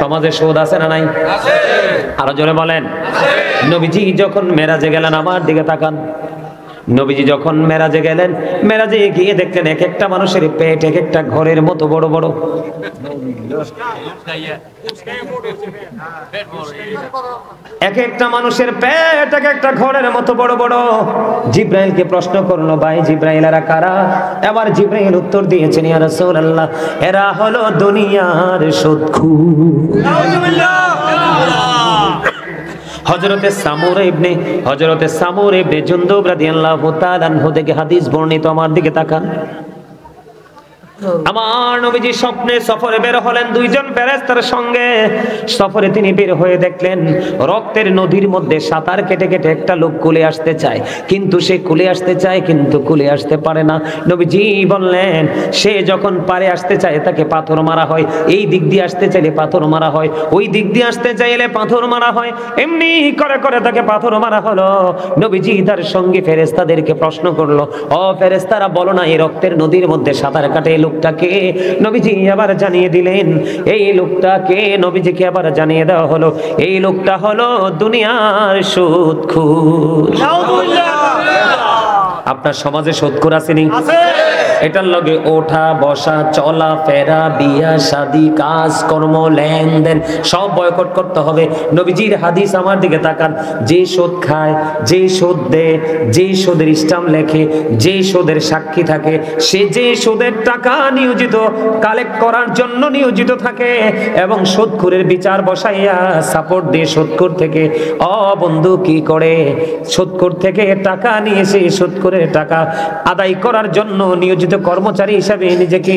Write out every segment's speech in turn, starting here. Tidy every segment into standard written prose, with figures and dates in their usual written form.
সমাজে সুদ আছে না নাই? আছে। আরো জোরে বলেন। আছে। নবীজি যখন মেরাজে গেলেন, আমার দিকে তাকান, নবীজি যখন মেরাজে গেলেন, মেরাজে গিয়ে দেখলেন এক একটা মানুষের পেট এক একটা ঘরের মতো বড় বড়। এক একটা মানুষের পেট এক একটা ঘরের মতো বড় বড়। জিব্রাইলকে প্রশ্ন করলো, ভাই জিব্রাইল এরা কারা? এবার জিব্রাইল উত্তর দিয়েছেন, ইয়া রাসূলুল্লাহ, এরা হলো দুনিয়ার সুদখোর। হযরতে সামুর ইবনে জুনদুব রাদিয়াল্লাহু তাআলা আনহু থেকে হাদিস বর্ণিত। আমার দিকে তাকান। আমার নবীজি স্বপ্নে সফরে বের হলেন দুইজন ফেরেশতার সঙ্গে। সফরে তিনি বের হয়ে দেখলেন রক্তের নদীর মধ্যে সাঁতার কেটে কেটে একটা লোক কুলে আসতে চায়, কিন্তু সে কুলে আসতে চায় কিন্তু কুলে আসতে পারে না। নবীজি বললেন, সে যখন পারে আসতে চায় তাকে পাথর মারা হয়, এই দিক দিয়ে আসতে চাইলে পাথর মারা হয়, ওই দিক দিয়ে আসতে চাইলে পাথর মারা হয়, এমনি করে করে তাকে পাথর মারা হলো। নবীজি তার সঙ্গে ফেরেশতাদেরকে প্রশ্ন করলো, ও ফেরেশতারা বলো না, এই রক্তের নদীর মধ্যে সাঁতার কাটে লোকটাকে? নবীজি আবার জানিয়ে দিলেন, এই লোকটাকে নবীজিকে আবার জানিয়ে দেওয়া হলো, এই লোকটা হলো দুনিয়ার সুদখোর। আপনার সমাজে সুদখোর আসেনি? এটার লগে ওঠা বসা চলা ফেরা বিয়া শাদী কাজ কর্ম লেনদেন সব বয়কট করতে হবে। নবীজির হাদিস, আমার দিকে তাকান, যে সুদ খায়, যে সুদ দেয়, যে সুদের স্টাম্প লেখে, যে সুদের সাক্ষী থাকে, সে যে সুদের টাকা নিয়োজিত কালেক্ট করার জন্য নিয়োজিত থাকে এবং সুদখোরের বিচার বসাইয়া সাপোর্ট দিয়ে সুদখোর থেকে বন্ধু কি করে, সুদখোর থেকে টাকা নিয়ে সে সুদখোরের টাকা আদায় করার জন্য নিয়োজিত কর্মচারী হিসাবে নিজেকে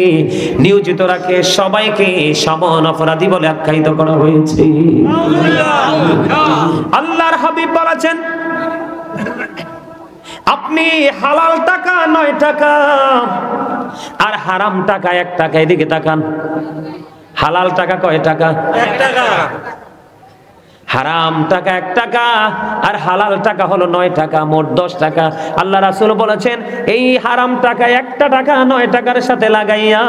নিয়োজিত রাখে। সবাইকে সমান অপরাধী বলে আখ্যায়িত করা হয়েছে। আল্লাহর হাবিব বলেছেন, আপনি হালাল টাকা 9 টাকা আর হারাম টাকা 1 টাকা। এদিকে তাকান, হালাল টাকা কয় টাকা? 1 টাকা। হারাম টাকা 1 টাকা আর হালাল টাকা হলো 9 টাকা, মোট 10 টাকা। আল্লাহ রাসূল বলেছেন, এই হারাম টাকা 1 টাকা 9 টাকার সাথে লাগাইয়া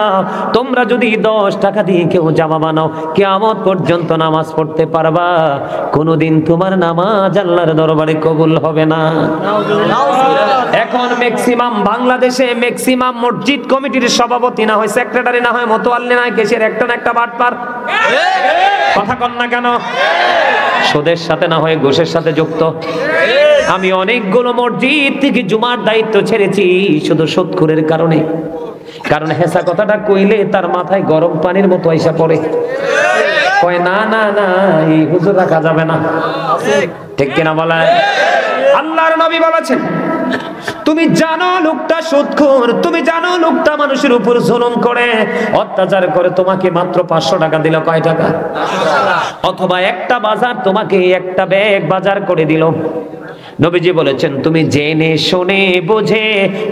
তোমরা যদি 10 টাকা দিয়ে কেউ জামা বানাও, কিয়ামত পর্যন্ত নামাজ পড়তে পারবা, কোনোদিন তোমার নামাজ আল্লাহর দরবারে কবুল হবে না। এখন ম্যাক্সিমাম বাংলাদেশে ম্যাক্সিমাম মসজিদ কমিটির সভাপতি না হয় সেক্রেটারি না হয় মোতাওয়াল্লি না হয় কেশিয়ার, একটা না একটা বাটপার। কথা কন না কেন? সুদের সাথে না হয়ে ঘুষের সাথে যুক্ত। আমি অনেকগুলো মসজিদ থেকে জুমার দায়িত্ব ছেড়েছি শুধু সুদখোরের কারণে। কারণ হেসা কথাটা কইলে তার মাথায় গরম পানির মতো আইসা পড়ে, কয় না না না, এই হুজুর রাখা যাবে না। ঠিক কিনা বলেন? আল্লাহর নবী বলেছেন, তুমি জানো লোকটা সুদখোর, তুমি জানো লোকটা মানুষের উপর জুলুম করে, অত্যাচার করে, তোমাকে মাত্র 500 টাকা দিল, কয় টাকা? অথবা একটা বাজার তোমাকে একটা ব্যাগ বাজার করে দিল। নবীজি বলেছেন, তুমি জেনে শুনে বুঝে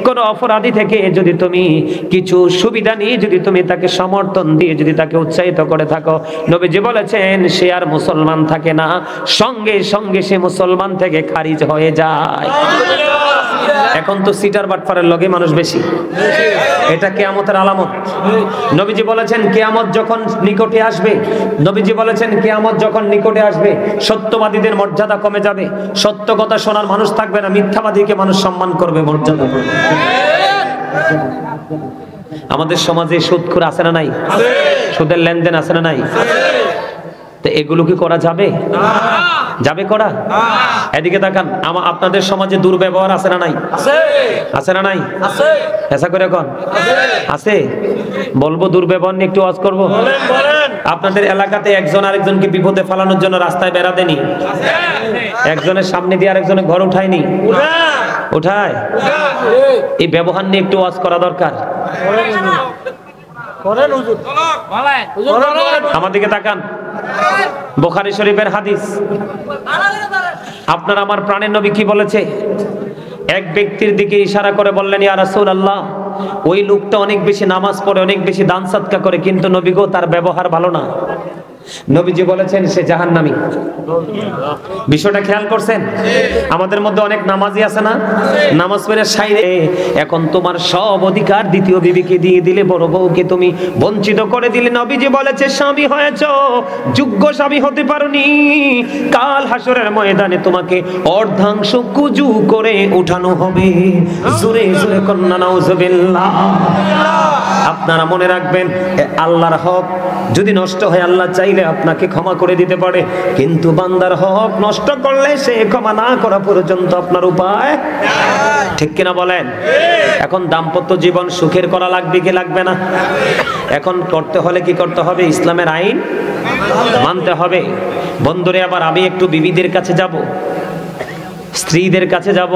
কোন অপরাধী থেকে যদি তুমি কিছু সুবিধা নিয়ে যদি তুমি তাকে সমর্থন দিয়ে যদি তাকে উৎসাহিত করে থাকো, নবীজি বলেছেন সে আর মুসলমান থাকে না, সঙ্গে সঙ্গে সে মুসলমান থেকে খারিজ হয়ে যায়। এখন তো সিটার বাটফারের লগে মানুষ বেশি, এটা কিয়ামতের আলামত। নবীজি বলেছেন কিয়ামত যখন নিকটে আসবে, নবীজি বলেছেন কিয়ামত যখন নিকটে আসবে সত্যবাদীদের মর্যাদা কমে যাবে, সত্য কথা শোনার মানুষ থাকবে না, মিথ্যাবাদীকে মানুষ সম্মান করবে, মর্যাদা করবে। আমাদের সমাজে সুদখোর আছে না নাই? সুদের লেনদেন আছে না নাই? তো এগুলো কি করা যাবে? যাবে করা? এদিকে তাকান, আপনাদের সমাজে দুর্ব্যবহার আছে না নাই? আছে না নাই? এসা করে এখন আছে। বলবো দুর্ব্যবহার নিয়ে একটু ওয়াজ করবো। আপনাদের এলাকাতে একজন আরেকজনকে বিপদে ফেলানোর জন্য রাস্তায় বেড়া দেনি, একজনের সামনে দিয়ে আরেকজনের ঘর উঠায়নি, উঠায়। এই ব্যবহার নিয়ে একটু ওয়াজ করা দরকার। আমার দিকে তাকান, বুখারী শরীফের হাদিস। আপনার আমার প্রাণের নবী কি বলেছে? এক ব্যক্তির দিকে ইশারা করে বললেন, ইয়া রাসূলুল্লাহ, ওই লোকটা অনেক বেশি নামাজ পড়ে, অনেক বেশি দান সাদকা করে, কিন্তু নবী গো তার ব্যবহার ভালো না। নবীজি বলেছেন সে জাহান্নামী। বিষয়টা খেয়াল করছেন? আমাদের মধ্যে অনেক নামাজি আছে না, নামাজ পড়ে সাইরে, এখন তোমার সব অধিকার দ্বিতীয় বিবিকে দিয়ে দিলে, বড় বউকে তুমি বঞ্চিত করে দিলে। নবীজি বলেছে স্বামী হয়েছো, যোগ্য স্বামী হতে পারোনি, কাল হাসরের ময়দানে তোমাকে অর্ধাংশ কুজু করে উঠানো হবে। জোরে জোরে কন্যা নাউজুবিল্লাহ। আপনারা মনে রাখবেন, আল্লাহর হক যদি নষ্ট হয় আল্লাহ চাইলে আপনাকে ক্ষমা করে দিতে পারে, কিন্তু বান্দার হক নষ্ট করলে সে ক্ষমা না করা পর্যন্ত আপনার উপায়, ঠিক কিনা বলেন? এখন দাম্পত্য জীবন সুখের করা লাগবে কি লাগবে না? এখন করতে হলে কি করতে হবে? ইসলামের আইন মানতে হবে। বন্ধুরে, আবার আমি একটু বিবিদের কাছে যাব, স্ত্রীদের কাছে যাব,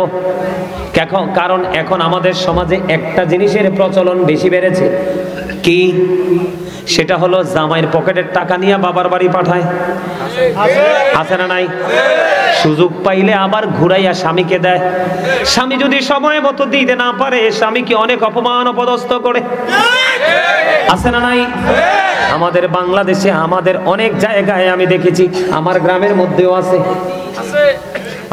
কারণ এখন আমাদের সমাজে একটা জিনিসের প্রচলন বেশি বেড়েছে। কি? সেটা হলো জামাইয়ের পকেটের টাকা নিয়ে বাবার বাড়ি পাঠায়। আছে না নাই? সুযোগ পাইলে আবার ঘুরাইয়া স্বামীকে দেয়। স্বামী যদি সময় মতো দিতে না পারে, স্বামীকে অনেক অপমান অপদস্থ করে। আছে না নাই? আমাদের বাংলাদেশে, আমাদের অনেক জায়গায় আমি দেখেছি, আমার গ্রামের মধ্যেও আছে।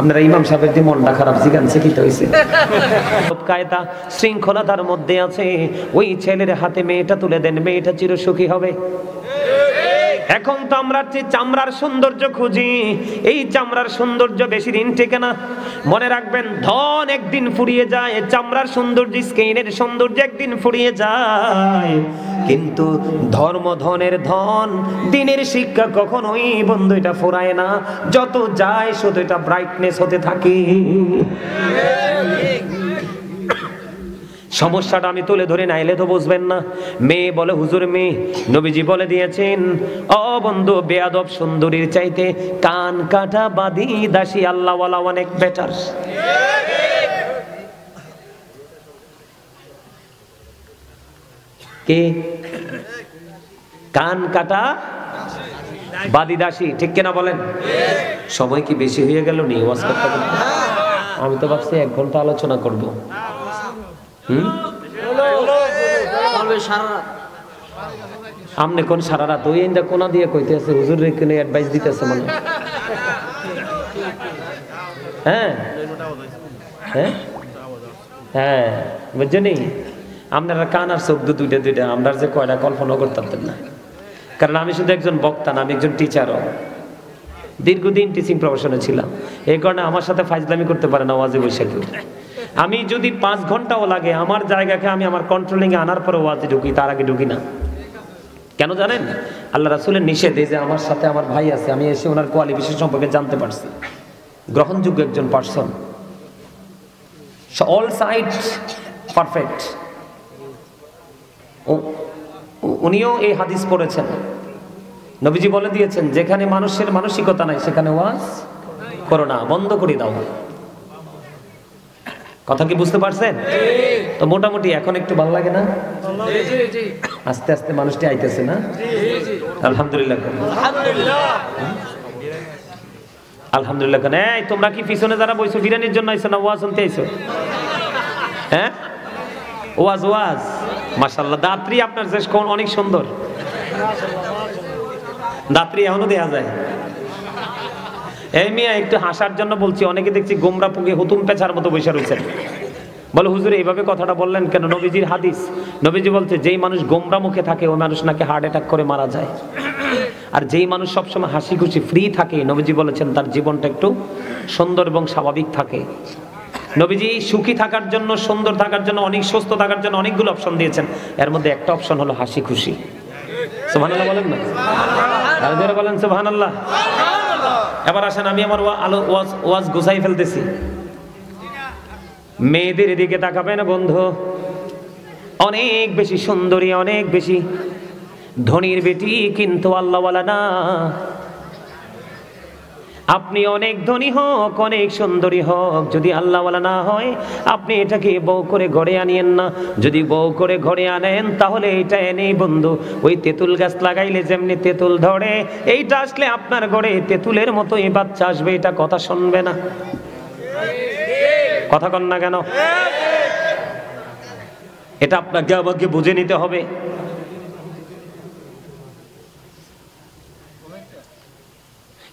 আপনারা ইমাম সাহেবের দিয়ে মনটা খারাপ জিগানছে কি হয়েছে? কায়দা শৃঙ্খলতার মধ্যে আছে, ওই ছেলের হাতে মেয়েটা তুলে দেন, মেয়েটা চিরসুখী হবে। এখন তো আমরা চামড়ার সৌন্দর্য খুঁজি, এই চামড়ার সৌন্দর্য বেশি দিন টেকে না। মনে রাখবেন, ধন একদিন ফুরিয়ে যায়, চামড়ার সৌন্দর্য, স্কিনের সৌন্দর্য একদিন ফুরিয়ে যায়, কিন্তু ধর্ম, ধনের ধন, দিনের শিক্ষা কখনোই বন্ধু এটা ফুরায় না। যত যায় শুধু এটা ব্রাইটনেস হতে থাকে। সমস্যাটা আমি তুলে ধরে নাইলে তো বুঝবেন না। মেয়ে বলে হুজুর মেয়ে, নবীজি বলে দিয়েছেন, ও বন্ধু, বেয়াদব সুন্দরীর চাইতে কান কাটা বাঁধি দাসী আল্লাহওয়ালা অনেক বেটার। কে? কান কাটা বাঁধি দাসী, ঠিক কিনা বলেন? সময় কি বেশি হয়ে গেল নি ওয়াজ করতে করতে? আমি তো ভাবছি 1 ঘন্টা আলোচনা করব। আমনে কোন সারা রাত ওই ইন্দা কোনা দিয়ে কইতেছে, হুজুর রে কোন অ্যাডভাইস দিতেছে মনে। হ্যাঁ হ্যাঁ হ্যাঁ, বুঝছেন? আপনারা কান আর চোখ দুইটা দুইটা, আমরা যে কয়টা কল্পনা করতাম না। কারণ আমি শুধু একজন বক্তা না, আমি একজন টিচারও। দীর্ঘদিন টিচিং প্রফেশনে ছিলাম, এই কারণে আমার সাথে ফাইজলামি করতে পারে না ওয়াজে বসে কেউ। আমি যদি 5 ঘন্টাও লাগে আমার জায়গাকে আমি আমার কন্ট্রোলিং এ আনার পরে ওয়াজে ঢুকি, তার আগে ঢুকি না। কেন জানেন? আল্লাহ রাসূলের নিষেধ। এই যে আমার সাথে আমার ভাই আছে, আমি এসে ওনার কোয়ালিফিকেশন সম্পর্কে জানতে পারছি, গ্রহণযোগ্য একজন পার্সন, অল সাইড পারফেক্ট। উনিও এই হাদিস পড়েছেন। নবীজি বলে দিয়েছেন, যেখানে মানুষের মানসিকতা নাই সেখানে ওয়াজ করো না, বন্ধ করে দাও। কথা কি বুঝতে পারছেন? তো মোটামুটি এখন একটু ভালো লাগে না? আস্তে আস্তে মানুষটি আইতেছে না? আলহামদুলিল্লাহ, আলহামদুলিল্লাহ। এই তোমরা কি পিছনে যারা বইছো বিরিয়ানির জন্য আইছো না ওয়াজ শুনতে আইছো? হ্যাঁ, ওয়াজ ওয়াজ। মাশাআল্লাহ, দাত্রী আপনার শেষ কোন অনেক সুন্দর, দাত্রী এখনো দেখা যায়। এই মিয়া একটু হাসার জন্য বলছি, অনেকে দেখছি গোমরা পুকে হুতুম পেছার মতো বসে রয়েছেন। বলে হুজুর এইভাবে কথাটা বললেন কেন? নবীজির হাদিস, নবীজি বলছে যেই মানুষ গোমরা মুখে থাকে ওই মানুষ নাকি হার্ট অ্যাটাক করে মারা যায়। আর যেই মানুষ সবসময় হাসি খুশি ফ্রি থাকে, নবীজি বলেছেন তার জীবনটা একটু সুন্দর এবং স্বাভাবিক থাকে। নবীজি সুখী থাকার জন্য, সুন্দর থাকার জন্য, অনেক সুস্থ থাকার জন্য অনেকগুলো অপশন দিয়েছেন। এর মধ্যে একটা অপশন হলো হাসি খুশি। সুবহানাল্লাহ বলেন না? আর যারা বলেন সুবহানাল্লাহ। এবার আসেন, আমি আমার ওয়াজ গুছাই ফেলতেছি। মেয়েদের দিকে তাকাবেন বন্ধু, অনেক বেশি সুন্দরী, অনেক বেশি ধনীর বেটি কিন্তু আল্লাহওয়ালা না। আপনি অনেক ধনী হোক, অনেক সুন্দরী হোক, যদি আল্লাহওয়ালা না হয় আপনি এটাকে বউ করে ঘরে আনিয়েন না। যদি বউ করে ঘরে আনেন তাহলে এটা এনেই বন্ধু, ওই তেঁতুল গাছ লাগাইলে যেমনি তেঁতুল ধরে, এইটা আসলে আপনার ঘরে তেঁতুলের মতোই বাচ্চা আসবে, এটা কথা শুনবে না। কথা কন না কেন? এটা আপনাকে আমাকে বুঝে নিতে হবে।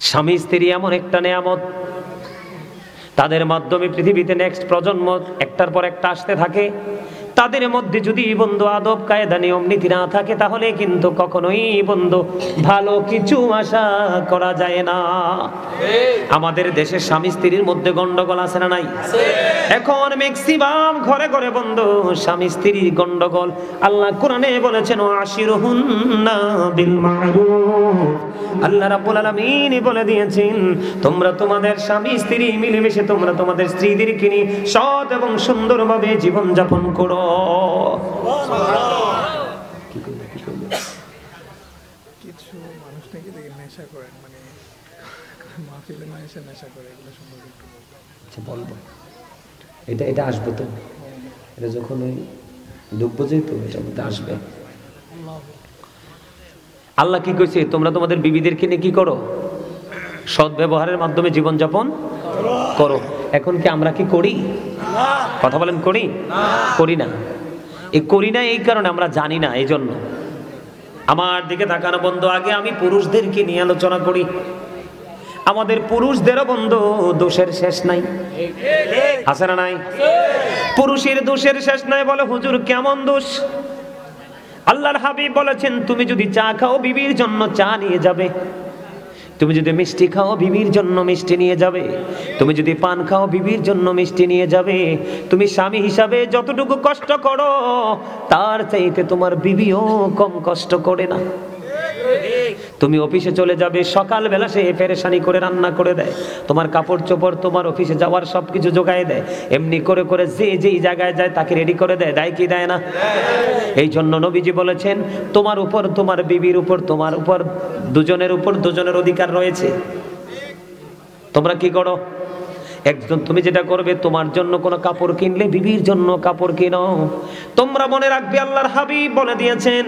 স্বামী স্ত্রী এমন একটা নেয়ামত, তাদের মাধ্যমে পৃথিবীতে নেক্সট প্রজন্ম একটার পর একটা আসতে থাকে। তাদের মধ্যে যদি বন্ধু আদব কায়দা নিয়ম নীতি না থাকে, তাহলে কিন্তু কখনোই বন্ধু ভালো কিছু আশা করা যায় না। আমাদের দেশের স্বামী স্ত্রীর মধ্যে গন্ডগোল আছে না নাই? এখন ম্যাক্সিমাম ঘরে ঘরে বন্ধু স্বামী স্ত্রীর গন্ডগোল। আল্লাহ কোরআনে বলেছেন আশিরুহুন্না বিল মারুফ। আল্লাহ রাব্বুল আলামিন বলে দিয়েছেন, তোমরা তোমাদের স্বামী স্ত্রী মিলেমিশে তোমরা তোমাদের স্ত্রীদেরকে নিয়ে সৎ এবং সুন্দরভাবে জীবন যাপন করো। কিছু মানুষ নাকি দেখে নেশা করে, মানে মাহফিলে না এসে নেশা করে, এগুলো সম্পর্কে একটু আচ্ছা বলবো। এটা আসবে তো, এটা যখন ওই ডুববো যেহেতু এটার মধ্যে আসবে। আল্লাহ কি কইছে? তোমরা তোমাদের বিবিদেরকে নিয়ে কি করো? সৎ ব্যবহারের মাধ্যমে জীবন যাপন করো। এখন কি আমরা কি করি? কথা বলেন, করি? করি না। এই করি না এই কারণে আমরা জানি না, এই জন্য। আমার দিকে তাকানো বন্ধু, আগে আমি পুরুষদেরকে নিয়ে আলোচনা করি। আমাদের পুরুষদেরও বন্ধু দোষের শেষ নাই, আছে না নাই? পুরুষের দোষের শেষ নাই। বলে হুজুর কেমন দোষ? আল্লাহর হাবিব বলেছেন, তুমি যদি চা খাও বিবির জন্য চা নিয়ে যাবে, তুমি যদি মিষ্টি খাও বিবির জন্য মিষ্টি নিয়ে যাবে, তুমি যদি পান খাও বিবির জন্য মিষ্টি নিয়ে যাবে। তুমি স্বামী হিসাবে যতটুকু কষ্ট করো, তার চাইতে তোমার বিবিও কম কষ্ট করে না। তুমি অফিসে চলে যাবে, সকালবেলা সে পেরেশানি করে রান্না করে দেয়, তোমার কাপড় চোপড়, তোমার অফিসে যাওয়ার সবকিছু জোগায় দেয়। এমনি করে করে যে যেই জায়গায় যায় তাকে রেডি করে দেয়, দেয় কি দেয় না? এই জন্য নবীজি বলেছেন, তোমার উপর, তোমার বিবির উপর, তোমার উপর, দুজনের উপর দুজনের অধিকার রয়েছে। তোমরা কি করো? একজন তুমি যেটা করবে, তোমার জন্য কোনো কাপড় কিনলে বিবির জন্য কাপড় কিনো। তোমরা মনে রাখবে, আল্লাহর হাবিব বলে দিয়েছেন,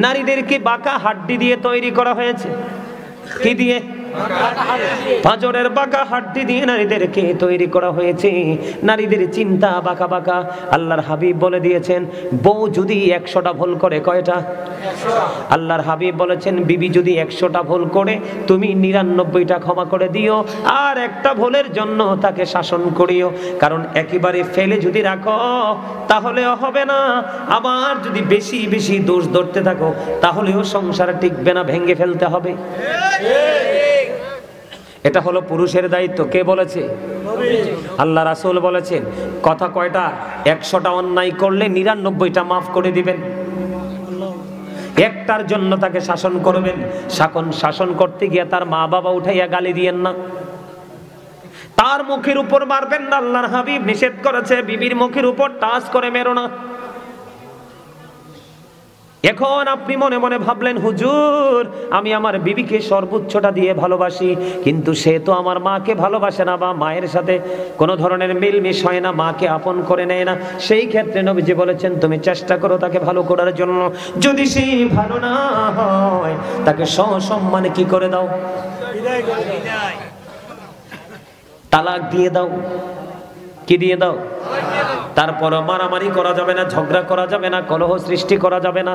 নারীদেরকে বাঁকা হাড্ডি দিয়ে তৈরি করা হয়েছে। কি দিয়ে? পাঁজরের বাঁকা হাড্ডি দিয়ে নারীদেরকে তৈরি করা হয়েছে। নারীদের চিন্তা বাঁকা বাঁকা। আল্লাহর হাবিব বলে দিয়েছেন, বউ যদি 100টা ভুল করে, কয়টা? আল্লাহর হাবিব বলেছেন, বিবি যদি 100টা ভুল করে, তুমি 99টা ক্ষমা করে দিও, আর একটা ভুলের জন্য তাকে শাসন করিও। কারণ একেবারে ফেলে যদি রাখো তাহলেও হবে না, আবার যদি বেশি বেশি দোষ ধরতে থাকো তাহলেও সংসার টিকবে না, ভেঙে ফেলতে হবে। এটা হলো পুরুষের দায়িত্ব। কে বলেছে? আল্লাহ রাসূল বলেছেন। কথা কয়টা? 100টা অন্যায় করলে 99টা মাফ করে দিবেন, একটার জন্য তাকে শাসন করবেন। শাসন করতে গিয়ে তার মা বাবা উঠাইয়া গালি দিয়েন না, তার মুখের উপর মারবেন না। আল্লাহর হাবিব নিষেধ করেছে, বিবির মুখের উপর টাচ করে মেরো না। এখন আপনি মনে মনে ভাবলেন, হুজুর আমি আমার বিবিকে সর্বোচ্চটা দিয়ে ভালোবাসি, কিন্তু সে তো আমার মাকে ভালোবাসে না, বা মায়ের সাথে কোনো ধরনের মিলমিশ হয় না, মাকে আপন করে নেয় না। সেই ক্ষেত্রে নবীজি বলেছেন, তুমি চেষ্টা করো তাকে ভালো করার জন্য। যদি সে ভালো না হয়, তাকে সসম্মানে কি করে দাও? তালাক দিয়ে দাও। কি দিয়ে দাও? তারপর মারামারি করা যাবে না, ঝগড়া করা যাবে না, কলহ সৃষ্টি করা যাবে না।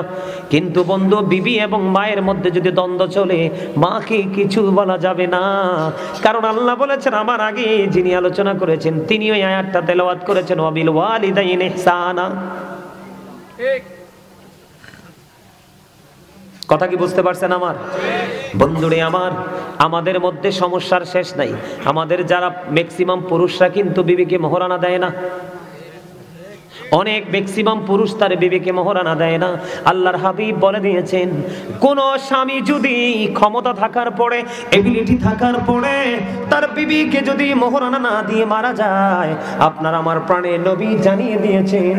কিন্তু বন্ধু, বিবি এবং মায়ের মধ্যে যদি দ্বন্দ্ব চলে, মাকে কিছু বলা যাবে না। কারণ আল্লাহ বলেছেন, আমার আগে যিনি আলোচনা করেছেন তিনি ওই আয়াতটা তেলাওয়াত করেছেন, ওয়াবিল ওয়ালিদাইনি ইহসানা। কথা কি বুঝতে পারছেন আমার বন্ধুরে? আমাদের মধ্যে সমস্যার শেষ নাই। আমাদের যারা ম্যাক্সিমাম পুরুষরা কিন্তু বিবিকে মোহরানা দেয় না। অনেক ম্যাক্সিমাম পুরুষ তার বিবিকে মোহরানা দেয় না। আল্লাহর হাবিব বলে দিয়েছেন, কোন স্বামী যদি ক্ষমতা থাকার পরে, এবিলিটি থাকার পরে তার বিবিকে যদি মোহরানা না দিয়ে মারা যায়, আপনার আমার প্রাণের নবী জানিয়ে দিয়েছেন,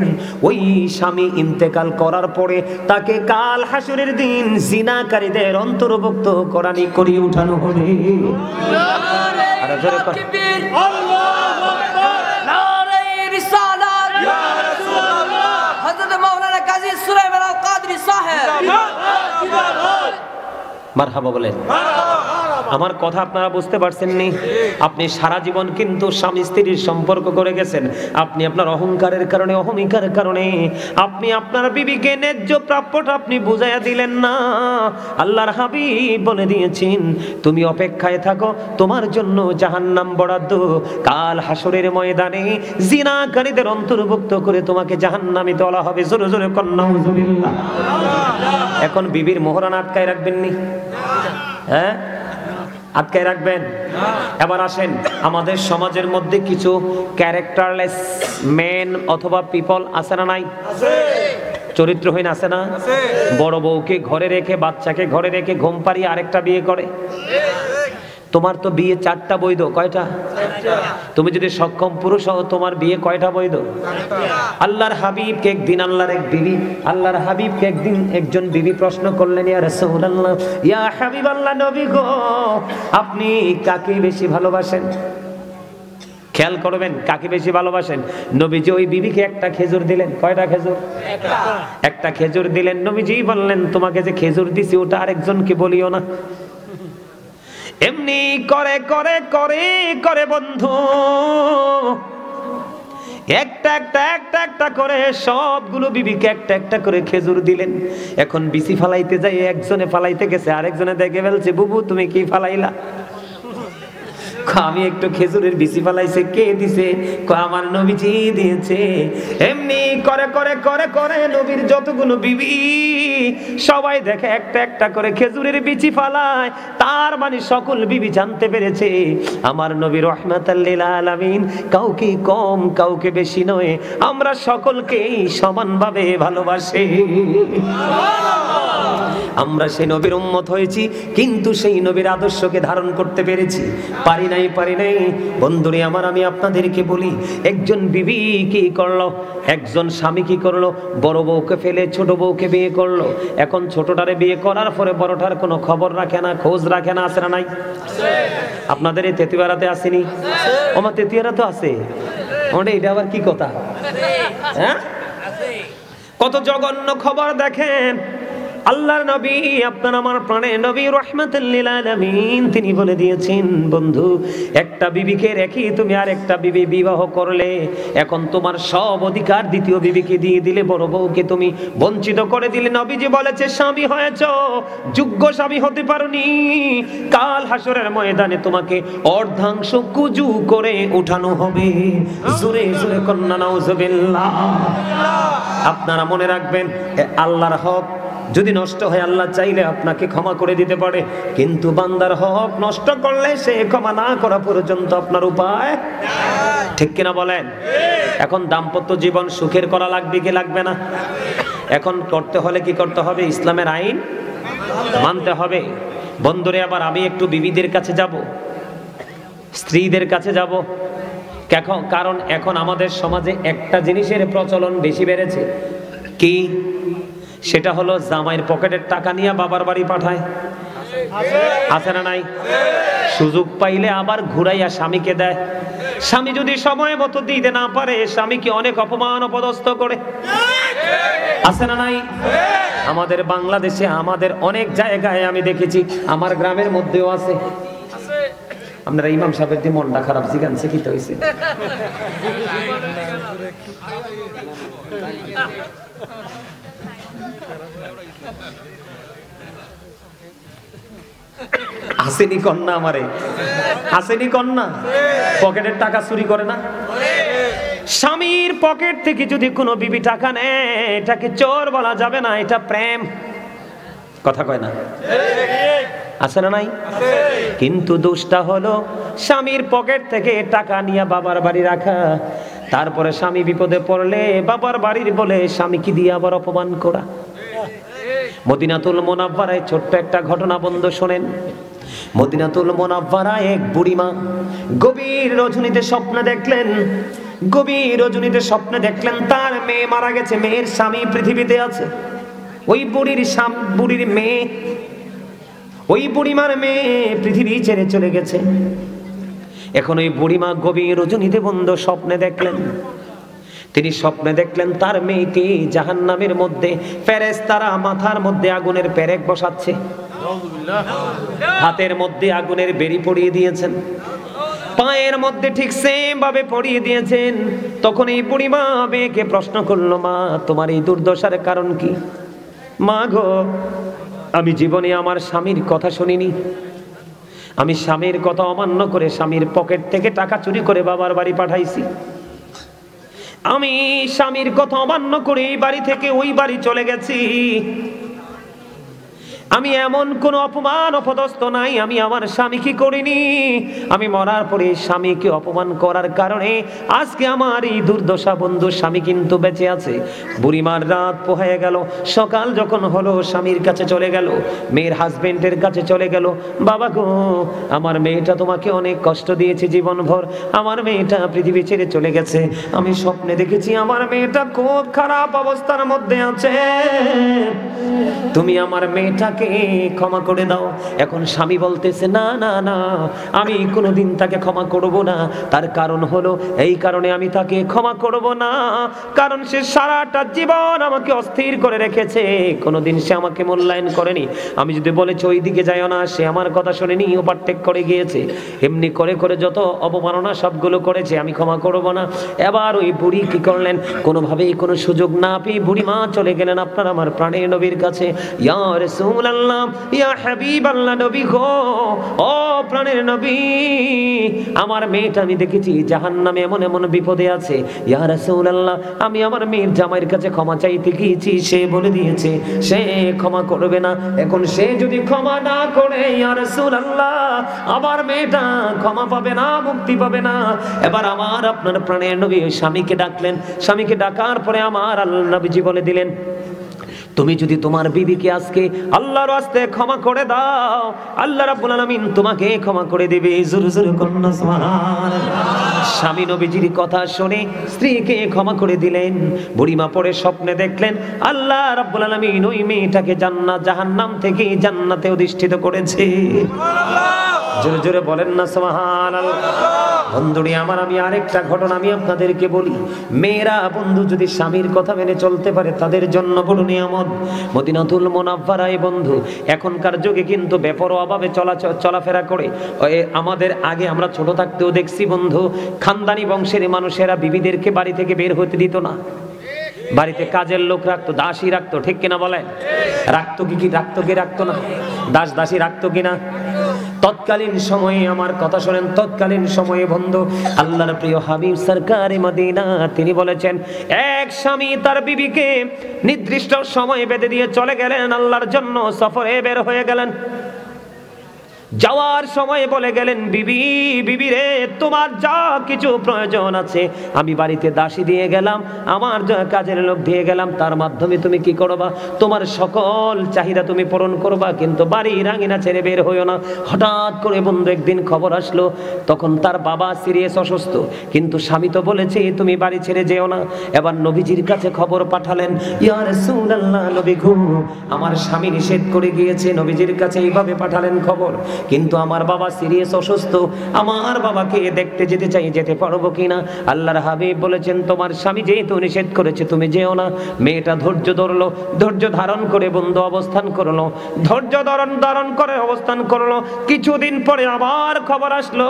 ওই স্বামী ইন্তেকাল করার পরে তাকে কাল হাসরের দিন জিনাকারীদের অন্তর্ভুক্ত করিয়ে উঠানো হবে। আর জোরে মারহাবা বলেন। আমার কথা আপনারা বুঝতে পারছেন নি? আপনি সারা জীবন কিন্তু স্বামী স্ত্রীর সম্পর্ক করে গেছেন, আপনি আপনার অহংকারের কারণে, অহমিকার কারণে আপনি আপনার বিবিকে ন্যায্য প্রাপ্যটা আপনি বুঝাইয়া দিলেন না। আল্লাহর হাবিব বলে দিয়েছেন, তুমি অপেক্ষায় থাকো, তোমার জন্য জাহান্নাম বরাদ্দ। কাল হাসরের ময়দানে জিনাকারীদের অন্তর্ভুক্ত করে তোমাকে জাহান্নামে তোলা হবে। জোরে জোরে কন্যা নাউজুবিল্লাহ। এখন বিবির মোহরান আটকায় রাখবেন নি? হ্যাঁ, আটকায় রাখবেন? এবার আসেন, আমাদের সমাজের মধ্যে কিছু ক্যারেক্টারলেস মেন অথবা পিপল আছে না নাই? চরিত্রহীন আছে না? বড় বউকে ঘরে রেখে, বাচ্চাকে ঘরে রেখে ঘুম পাড়িয়ে আরেকটা বিয়ে করে। তোমার তো বিয়ে 4টা বৈধ, কয়টা? তুমি যদি সক্ষম পুরুষ হও, তোমার বিয়ে কয়টা বৈধ? আল্লাহর হাবিবকে একদিন আল্লাহর হাবিবকে একদিন একজন বিবি প্রশ্ন করলেন, ইয়া রাসূলুল্লাহ, ইয়া হাবিবাল্লাহ, নবী গো, আপনি কাকে বেশি ভালোবাসেন? খেয়াল করবেন, কাকে বেশি ভালোবাসেন? নবীজি ওই বিবিকে একটা খেজুর দিলেন। কয়টা খেজুর? একটা খেজুর দিলেন। নবীজি বললেন, তোমাকে যে খেজুর দিছি ওটা আরেকজনকে বলিও না। এমনি করে করে করে করে বন্ধু একটা একটা একটা একটা করে সবগুলো বিবিকে একটা একটা করে খেজুর দিলেন। এখন বিসি ফালাইতে যাই একজনে ফালাইতে গেছে, আরেকজনে দেখে ফেলছে, বুবু তুমি কি ফালাইলা? আমি একটু খেজুরের বিচি ফালাইছে। কে দিছে? আমার নবীজি দিয়েছে। এমনি করে করে করে করে নবীর যতগুলো বিবি সবাই দেখে একটা একটা করে খেজুরের বিচি ফালায়। তার মানে সকল বিবি জানতে পেরেছে আমার নবী রাহমাতাল লিল আলামিন কাউকে কম কাউকে বেশি নয়, আমরা সকলকেই সমানভাবে ভালোবাসি। আমরা সেই নবীর উম্মত হয়েছি, কিন্তু সেই নবীর আদর্শকে ধারণ করতে পেরেছি? পারি নাই বন্ধুরে আমার, আমি আপনাদেরকে বলি, একজন বিবি কি করলো, একজন স্বামী কি করলো, বড় বউকে ফেলে ছোট বউকে বিয়ে করলো। এখন ছোটটারে বিয়ে করার পরে বড়টার কোনো খবর রাখে না, খোঁজ রাখে না। আছে না নাই? আপনাদের এই তেতুয়ারাতে আসেনি? আমার তেতুয়ারা তো আছে। এটা আবার কি কথা? হ্যাঁ, কত জঘন্য খবর দেখেন। আল্লাহর নবী, আপনার আমার প্রাণের নবী রাহমাতুল লিল আলামিন, তিনি বলে দিয়েছেন, বন্ধু একটা বিবিকে রেখে তুমি আর একটা বিবি বিবাহ করলে, এখন তোমার সব অধিকার দ্বিতীয় বিবিকে দিয়ে দিলে, বড় বউকে তুমি বঞ্চিত করে দিলে। নবীজি বলেছে, স্বামী হয়েছো, যোগ্য স্বামী হতে পারোনি, কাল হাসরের ময়দানে তোমাকে অর্ধাংশ কুজু করে উঠানো হবে। জোরে জোরে কন্যা নাউজুবিল্লাহ। আপনারা মনে রাখবেন, আল্লাহর হক যদি নষ্ট হয়, আল্লাহ চাইলে আপনাকে ক্ষমা করে দিতে পারে, কিন্তু বান্দার হক নষ্ট করলে সে ক্ষমা না করা পর্যন্ত আপনার উপায়, ঠিক কিনা বলেন? এখন দাম্পত্য জীবন সুখের করা লাগবে কি লাগবে না? এখন করতে হলে কি করতে হবে? ইসলামের আইন মানতে হবে। বন্ধুরে, আবার আমি একটু বিবিদের কাছে যাব, স্ত্রীদের কাছে যাব। কারণ এখন আমাদের সমাজে একটা জিনিসের প্রচলন বেশি বেড়েছে। কি? সেটা হলো জামাইয়ের পকেটের টাকা নিয়ে বাবার বাড়ি পাঠায়। আছে না নাই? সুযোগ পাইলে আবার ঘুরাইয়া স্বামীকে দেয়। স্বামী যদি সময় মতো দিতে না পারে, স্বামীকে অনেক অপমান অপদস্থ করে। আছে না নাই? আমাদের বাংলাদেশে, আমাদের অনেক জায়গায় আমি দেখেছি, আমার গ্রামের মধ্যেও আছে। আপনারা ইমাম সাহেবের যে মনটা খারাপ জিগানছে, কি তো হয়েছে? আসেনি কন্যা, আমারে আসেনি কন্যা, পকেটের টাকা চুরি করে না? স্বামীর পকেট থেকে যদি কোনো বিবি টাকা নেয়, এটাকে চোর বলা যাবে না, এটা প্রেম। কথা কয় না? আছে না নাই? কিন্তু দোষটা হলো স্বামীর পকেট থেকে টাকা নিয়ে বাবার বাড়ি রাখা, তারপরে স্বামী বিপদে পড়লে বাবার বাড়ির বলে স্বামীকে দিয়ে আবার অপমান করা। মদিনাতুল মুনাওয়ারায় ছোট্ট একটা ঘটনা বন্ধু শোনেন। মদিনাতুল মুনাওয়ারায় এক বুড়িমা গভীর রজনীতে স্বপ্নে দেখলেন তার মেয়ে মারা গেছে, মেয়ের স্বামী পৃথিবীতে আছে। ওই বুড়িমার মেয়ে পৃথিবী ছেড়ে চলে গেছে। এখন ওই বুড়িমা গভীর রজনীতে বন্ধু স্বপ্নে দেখলেন, তিনি স্বপ্নে দেখলেন তার মেয়েকে জাহান্নামের মধ্যে ফেরেশতারা মাথার মধ্যে আগুনের পেরেক বসাচ্ছে। হাতের মধ্যে আগুনের বেড়ি পরিয়ে দিয়েছেন, পায়ের মধ্যে ঠিক সেম ভাবে পরিয়ে দিয়েছেন। তখন এই বুড়িমা মেয়েকে প্রশ্ন করলো, মা তোমার এই দুর্দশার কারণ কি? মা গো, আমি জীবনে আমার স্বামীর কথা শুনিনি, আমি স্বামীর কথা অমান্য করে স্বামীর পকেট থেকে টাকা চুরি করে বাবার বাড়ি পাঠাইছি, আমি স্বামীর কথা অমান্য করে এই বাড়ি থেকে ওই বাড়ি চলে গেছি, আমি এমন কোন অপমান অপদস্থ নাই আমি আমার স্বামীকে করিনি। আমি মরার পরে স্বামীকে অপমান করার কারণে আজকে আমার এই দুর্দশা। বন্ধু, স্বামী কিন্তু বেঁচে আছে। বুড়িমার রাত পোহায় গেল, সকাল যখন হলো স্বামীর কাছে চলে গেল, মেয়ের হাজবেন্ডের কাছে চলে গেল। বাবা গো, আমার মেয়েটা তোমাকে অনেক কষ্ট দিয়েছে জীবনভর, আমার মেয়েটা পৃথিবী ছেড়ে চলে গেছে, আমি স্বপ্নে দেখেছি আমার মেয়েটা খুব খারাপ অবস্থার মধ্যে আছে, তুমি আমার মেয়েটাকে ক্ষমা করে দাও। এখন স্বামী বলতেছে, না না না, আমি কোনোদিন তাকে ক্ষমা করব না। তার কারণ হলো, এই কারণে আমি তাকে ক্ষমা করব না, কারণ সে সারাটা জীবন আমাকে অস্থির করে রেখেছে, কোনোদিন সে আমাকে মূল্যায়ন করেনি। আমি যদি বলেছি ওই দিকে যাইও না, সে আমার কথা শুনেনি, ওভারটেক করে গিয়েছে, এমনি করে করে যত অপমাননা সবগুলো করেছে, আমি ক্ষমা করব না। এবার ওই বুড়ি কি করলেন, কোনোভাবেই কোনো সুযোগ না পেয়ে বুড়ি মা চলে গেলেন আপনার আমার প্রাণের নবীর কাছে। ইয়া রাসূলুল্লাহ, ইয়া হাবিবাল্লাহ, নবী গো, ও প্রাণের নবী, আমার মেয়েটা আমি দেখেছি জাহান্নামে এমন এমন বিপদে আছে। ইয়া রাসূলুল্লাহ, আমি আমার মেয়ের জামাইয়ের কাছে ক্ষমা চাইতে গিয়েছি, সে বলে দিয়েছে সে ক্ষমা করবে না। এখন সে যদি ক্ষমা না করে, ইয়া রাসূলুল্লাহ, আমার মেয়েটা ক্ষমা পাবে না, মুক্তি পাবে না। এবার আমার আপনার প্রাণের নবী ওই স্বামীকে ডাকলেন। স্বামীকে ডাকার পরে আমার আল্লাহ নবীজি বলে দিলেন, তুমি যদি তোমার বিবিকে আজকে আল্লাহর রাস্তে ক্ষমা করে দাও, আল্লাহ রাব্বুল আলামিন তোমাকে ক্ষমা করে দিবে। জোরে জোরে কন্যা সুবহানাল্লাহ। স্বামী নবীজির কথা শুনে স্ত্রীকে ক্ষমা করে দিলেন। বুড়িমা পরে স্বপ্নে দেখলেন আল্লাহ রাব্বুল আলামিন ওই মেয়েটাকে জাহান্নাম থেকে জান্নাতে অধিষ্ঠিত করেছে। জোরে জোরে বলেন না সুবহানাল্লাহ। বন্ধুরি আমার, আমি আরেকটা ঘটনা আমি আপনাদেরকে বলি। মেয়েরা বন্ধু যদি স্বামীর কথা মেনে চলতে পারে, তাদের জন্য বড় নিয়ামত। মদিনাতুল মুনাওয়ারায় বন্ধু এখনকার যুগে কিন্তু বেপরোয়াভাবে চলাফেরা করে। আমাদের আগে আমরা ছোট থাকতেও দেখছি বন্ধু, খানদানি বংশের মানুষেরা বিবিদেরকে বাড়ি থেকে বের হতে দিত না। বাড়িতে কাজের লোক রাখতো, দাসী রাখতো, ঠিক কিনা বলেন? রাখতো কি রাখতো না? দাস দাসী রাখতো কিনা? তৎকালীন সময়ে, আমার কথা শোনেন, তৎকালীন সময়ে বন্ধু আল্লাহর প্রিয় হাবিব সরকারে মদিনা তিনি বলেছেন, এক স্বামী তার বিবিকে নির্দিষ্ট সময় বেঁধে দিয়ে চলে গেলেন, আল্লাহর জন্য সফরে বের হয়ে গেলেন। যাওয়ার সময় বলে গেলেন, বিবি রে, তোমার যা কিছু প্রয়োজন আছে আমি বাড়িতে দাসী দিয়ে গেলাম, আমার যা কাজের লোক দিয়ে গেলাম, তার মাধ্যমে তুমি কি করবা, তোমার সকল চাহিদা তুমি পূরণ করবা, কিন্তু বাড়ির আঙিনা ছেড়ে বের হইও না। হঠাৎ করে বন্ধু একদিন খবর আসলো, তখন তার বাবা সিরিয়াস অসুস্থ, কিন্তু স্বামী তো বলেছে তুমি বাড়ি ছেড়ে যেও না। এবার নবীজির কাছে খবর পাঠালেন, ইয়া রাসূলুল্লাহ, নবী গো, আমার স্বামী নিষেধ করে গিয়েছে। নবীজির কাছে এইভাবে পাঠালেন খবর, কিন্তু আমার বাবা সিরিয়াস অসুস্থ, আমার বাবাকে দেখতে যেতে চাই, যেতে পারবো কিনা? আল্লাহর হাবিব বলেছেন, তোমার স্বামী যেহেতু নিষেধ করেছে তুমি যেও না। মেয়েটা ধৈর্য ধরলো, ধৈর্য ধারণ করে বন্ধু অবস্থান করলো, ধৈর্য ধারণ করে অবস্থান করলো। কিছুদিন পরে আবার খবর আসলো,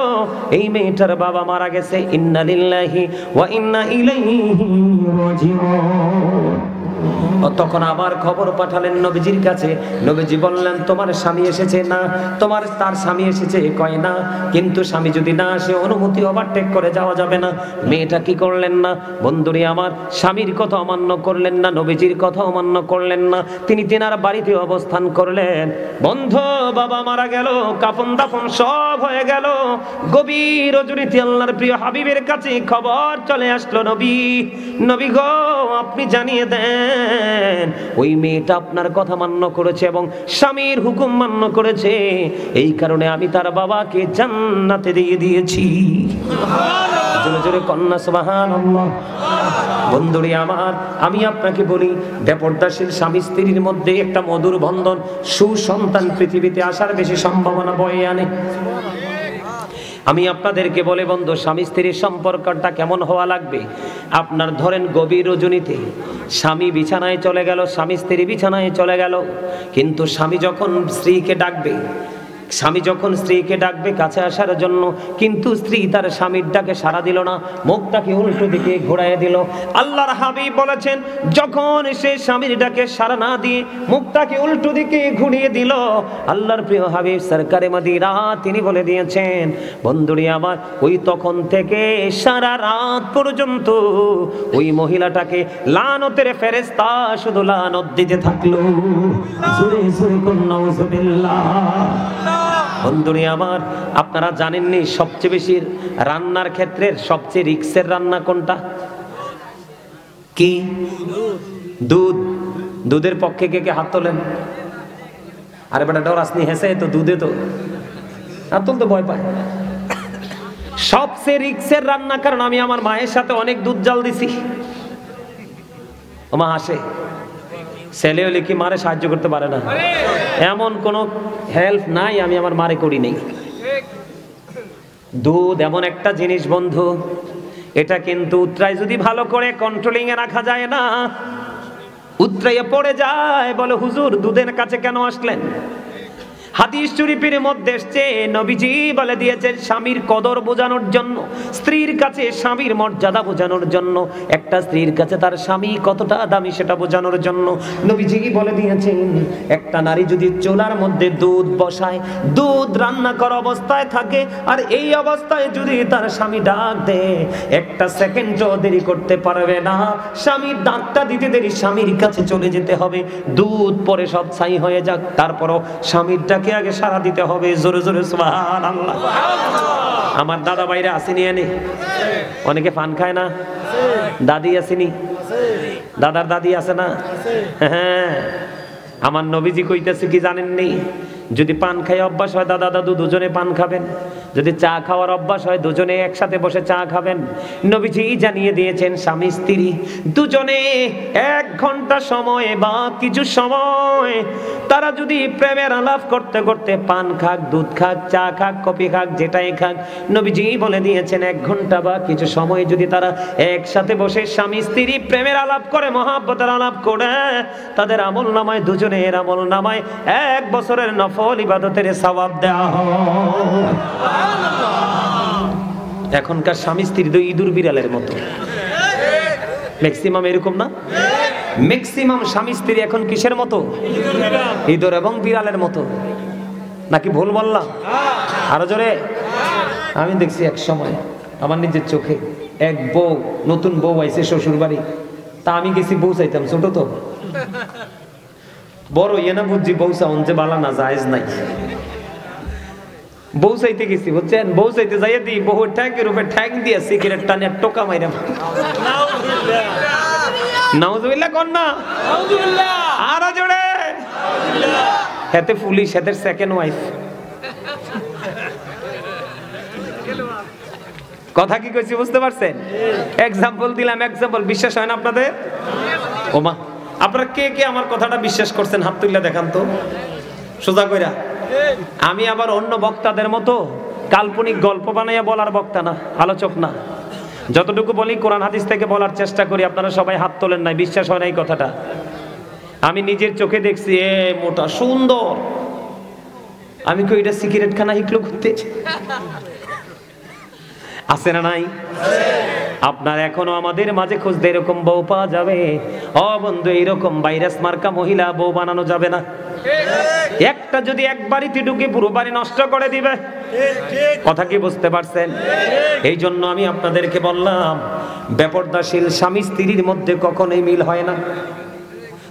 এই মেয়েটার বাবা মারা গেছে। ইন্না লিল্লাহি ওয়া ইন্না ইলাইহি রাজিউন। তখন আবার খবর পাঠালেন নবীজির কাছে। নবীজি বললেন, তোমার স্বামী এসেছে? না। তার স্বামী এসেছে? কয় না। কিন্তু স্বামী যদি না আসে অনুমতি ওভারটেক করে যাওয়া যাবে না। মেয়েটা কি করলেন না বন্ধুরি আমার, স্বামীর কথা অমান্য করলেন না, নবীজির কথা অমান্য করলেন না, তিনি তেনার বাড়িতে অবস্থান করলেন। বন্ধু, বাবা মারা গেল, কাফন দাফন সব হয়ে গেল। গভীর রজনীতে আল্লাহর প্রিয় হাবিবের কাছে খবর চলে আসলো, নবী গো, আপনি জানিয়ে দেন ওই মেয়েটা আপনার কথা মান্য করেছে এবং স্বামীর হুকুম মান্য করেছে, এই কারণে আমি তার বাবাকে জান্নাতে দিয়ে দিয়েছি। জোরে জোরে কন্যা সুবহানাল্লাহ। বন্ধুরি আমার, আমি আপনাকে বলি, বেপরদাশীল স্বামী স্ত্রীর মধ্যে একটা মধুর বন্ধন, সুসন্তান পৃথিবীতে আসার বেশি সম্ভাবনা বয়ে আনে। আমি আপনাদেরকে বলে বন্ধু, স্বামী স্ত্রীর সম্পর্কটা কেমন হওয়া লাগবে? আপনার ধরেন গভীর রজনীতে স্বামী বিছানায় চলে গেল, স্বামী স্ত্রী বিছানায় চলে গেল, কিন্তু স্বামী যখন স্ত্রীকে ডাকবে কাছে আসার জন্য, কিন্তু স্ত্রী তার স্বামীর ডাকে সাড়া দিল না, মুখটাকে উল্টো দিকে ঘোরায় দিল। আল্লাহর হাবিব বলেছেন, যখন সে স্বামীর ডাকে সাড়া না দিয়ে মুখটাকে উল্টো দিকে ঘুরিয়ে দিল, আল্লাহর প্রিয় হাবিব সরকারে মদিনা তিনি বলে দিয়েছেন, বন্ধুরি আমার, ওই তখন থেকে সারা রাত পর্যন্ত ওই মহিলাটাকে লানতের ফেরেশতা শুধু লানত দিতে থাকলো। সুরে সুরে কোন নাউজুবিল্লাহ। বন্ধুরি আমার, আপনারা জানেননি সবচেয়ে বেশি রান্নার ক্ষেত্রে সবচেয়ে রিস্কের রান্না কোনটা? কি? দুধ। দুধের পক্ষে কে কে হাত তোলেন? আরে বেটা ডরাসনি, হেসে তো দুধে তো হাত তুলতে ভয় পায়। সবচেয়ে রিস্কের রান্না, কারণ আমি আমার মায়ের সাথে অনেক দুধ জাল দিছি। ও মা হাসে, ছেলে হলে কি মারে সাহায্য করতে পারে না? এমন কোন হেল্প নাই আমি আমার মারে করি নেই। দুধ এমন একটা জিনিস বন্ধু, এটা কিন্তু উতরায় যদি ভালো করে কন্ট্রোলিং এ রাখা যায় না, উতরাইয়া পড়ে যায়। বলে হুজুর দুধের কাছে কেন আসলেন? হাদিস শরীফের মধ্যে এসেছে, নবীজি বলে দিয়েছেন স্বামীর কদর বোঝানোর জন্য, স্ত্রীর কাছে স্বামীর মর্যাদা বোঝানোর জন্য, একটা স্ত্রীর কাছে তার স্বামী কতটা দামি সেটা বোঝানোর জন্য নবীজি বলে দিয়েছেন, একটা নারী যদি চুলার মধ্যে দুধ বসায়, দুধ রান্না করা অবস্থায় থাকে, আর এই অবস্থায় যদি তার স্বামী ডাক দেয়, একটা সেকেন্ডও দেরি করতে পারবে না। স্বামীর ডাকটা দিতে দেরি, স্বামীর কাছে চলে যেতে হবে। দুধ পরে সব ছাই হয়ে যাক, তারপরও স্বামীর ডাকে আগে সারা দিতে হবে। জোরে জোরে সুবহানাল্লাহ। আমার দাদা ভাইরা আসেনি, এনে অনেকে পান খায় না, দাদি আসেনি, দাদার দাদি আছে না? হ্যাঁ, আমার নবীজি কইতেছে কি জানেননি, যদি পান খাই অভ্যাস হয় দাদা দাদু দুজনে পান খাবেন, যদি চা খাওয়ার অভ্যাস হয় দুজনে একসাথে বসে চা খাবেন। নবীজি জানিয়ে দিয়েছেন স্বামী স্ত্রী দুজনে 1 ঘন্টা সময় বা কিছু সময় তারা যদি প্রেমের আলাপ করতে করতে পান খাক, দুধ খাক, চা খাক, কফি খাক, যেটাই খাক, নবীজি বলে দিয়েছেন 1 ঘন্টা বা কিছু সময় যদি তারা একসাথে বসে স্বামী স্ত্রী প্রেমের আলাপ করে, মহব্বতের আলাপ করে, তাদের আমল নামায়, দুজনের আমল নামায় 1 বছরের নফল ইবাদতের সওয়াব দেওয়া হয়। এখনকার স্বামী স্ত্রী তো ইঁদুর বিড়ালের মতো, ম্যাক্সিমাম এরকম না? ম্যাক্সিমাম স্বামী স্ত্রী এখন কিসের মতো? ইঁদুর এবং বিড়ালের মতো। নাকি ভুল বললাম? আরো জোরে। আমি দেখছি এক সময় আমার নিজের চোখে এক বউ, নতুন বউ আইছে শ্বশুর বাড়ি, তা আমি গেছি বউ চাইতাম, ছোট তো বড় ইয়ে না বুঝছি, বউ চাউন যে বালা না জায়েজ নাই। বউ চাইতে গেছি বুঝছেন, বউ চাইতে যাইয়া দিই বহু ট্যাঙ্কের উপরে ট্যাঙ্ক দিয়ে সিগারেট টানে টোকা মাইরা। নাউজুবিল্লাহ কোন না? আরো জোরে। হেতে পুলিশ, হেদের সেকেন্ড ওয়াইফ। কথা কি কইছি বুঝতে পারছেন? এক্সাম্পল দিলাম, এক্সাম্পল। বিশ্বাস হয় না আপনাদের? ওমা, আপনারা কে কে আমার কথাটা বিশ্বাস করছেন হাত তুলে দেখান তো সোজা কইরা। আমি আবার অন্য বক্তাদের মতো কাল্পনিক গল্প বানাইয়া বলার বক্তা না, আলোচক না। যতটুকু বলি কোরআন হাদিস থেকে বলার চেষ্টা করি। আপনারা সবাই হাত তোলেন নাই, বিশ্বাস হয় না এই কথাটা। আমি নিজের চোখে দেখছি, এ মোটা সুন্দর। আমি কই এটা সিগারেট খানা হিকলো করতে আছে না নাই? আপনার এখনো আমাদের মাঝে খুঁজতে এরকম বউ পাওয়া যাবে? ও বন্ধু, এইরকম ভাইরাস মার্কা মহিলা বউ বানানো যাবে না। একটা যদি এক বাড়িতে ঢুকে পুরো বাড়ি নষ্ট করে দিবে। কথা কি বুঝতে পারছেন? এই জন্য আমি আপনাদেরকে বললাম, বেপরদাশীল স্বামী স্ত্রীর মধ্যে কখনোই মিল হয় না,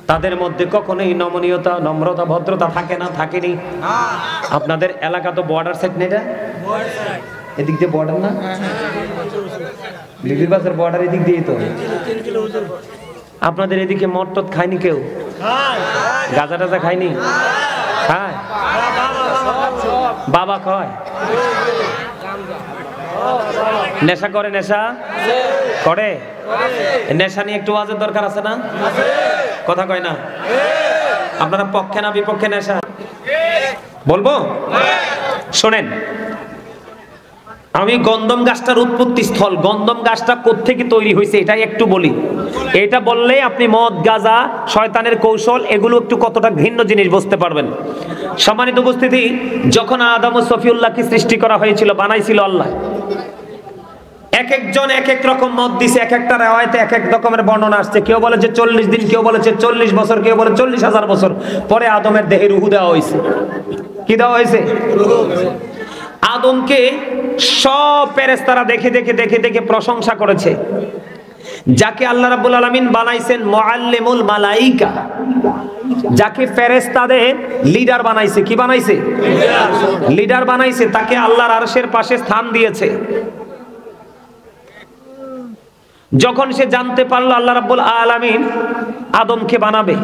তাদের মধ্যে কখনোই নমনীয়তা, নম্রতা, ভদ্রতা থাকে না, থাকেনি। আপনাদের এলাকা তো বর্ডার সাইড নেই, এদিক দিয়ে বর্ডার না, লিবির বাজার বর্ডার এদিক দিয়ে তো। আপনাদের এদিকে মদ টদ খায়নি কেউ? গাঁজা টাজা খায়নি? খায়? বাবা খায়? নেশা করে? নেশা করে? নেশা নিয়ে একটু ওয়াজের দরকার আছে না? কথা কয় না? আপনারা পক্ষে না বিপক্ষে নেশা? বলবো শোনেন, আমি গন্ধম গাছটার উৎপত্তি স্থল, গন্ধম গাছটা কোত্থেকে তৈরি হয়েছে এটাই একটু বলি। এটা বললেই আপনি মদ, গাঁজা, শয়তানের কৌশল এগুলো একটু কতটা ঘৃণ্য জিনিস বুঝতে পারবেন। সম্মানিত উপস্থিতি, যখন আদম ও সফিউল্লাহকে সৃষ্টি করা হয়েছিল, বানাইছিল আল্লাহ, এক একজন এক এক রকম মত দিছে, এক একটা রিওয়ায়াতে এক এক রকমের বর্ণনা আসছে। কেউ বলেছে 40 দিন, কেউ বলেছে 40 বছর, কেউ বলে 40,000 বছর পরে আদমের দেহে রূহ দেওয়া হয়েছে। কি দেওয়া হয়েছে? আদমকে সব ফেরেশতারা দেখে দেখে দেখে দেখে প্রশংসা করেছে। যাকে আল্লাহ রাব্বুল আলামিন বানাইছেন মুআল্লিমুল মালাইকা, যাকে ফেরেশতাদের লিডার বানাইছে। কি বানাইছে? লিডার বানাইছে। তাকে আল্লাহর আরশের পাশে স্থান দিয়েছে। যখন সে জানতে পারলো আল্লাহ রাব্বুল আলামিন আদমকে বানাবে,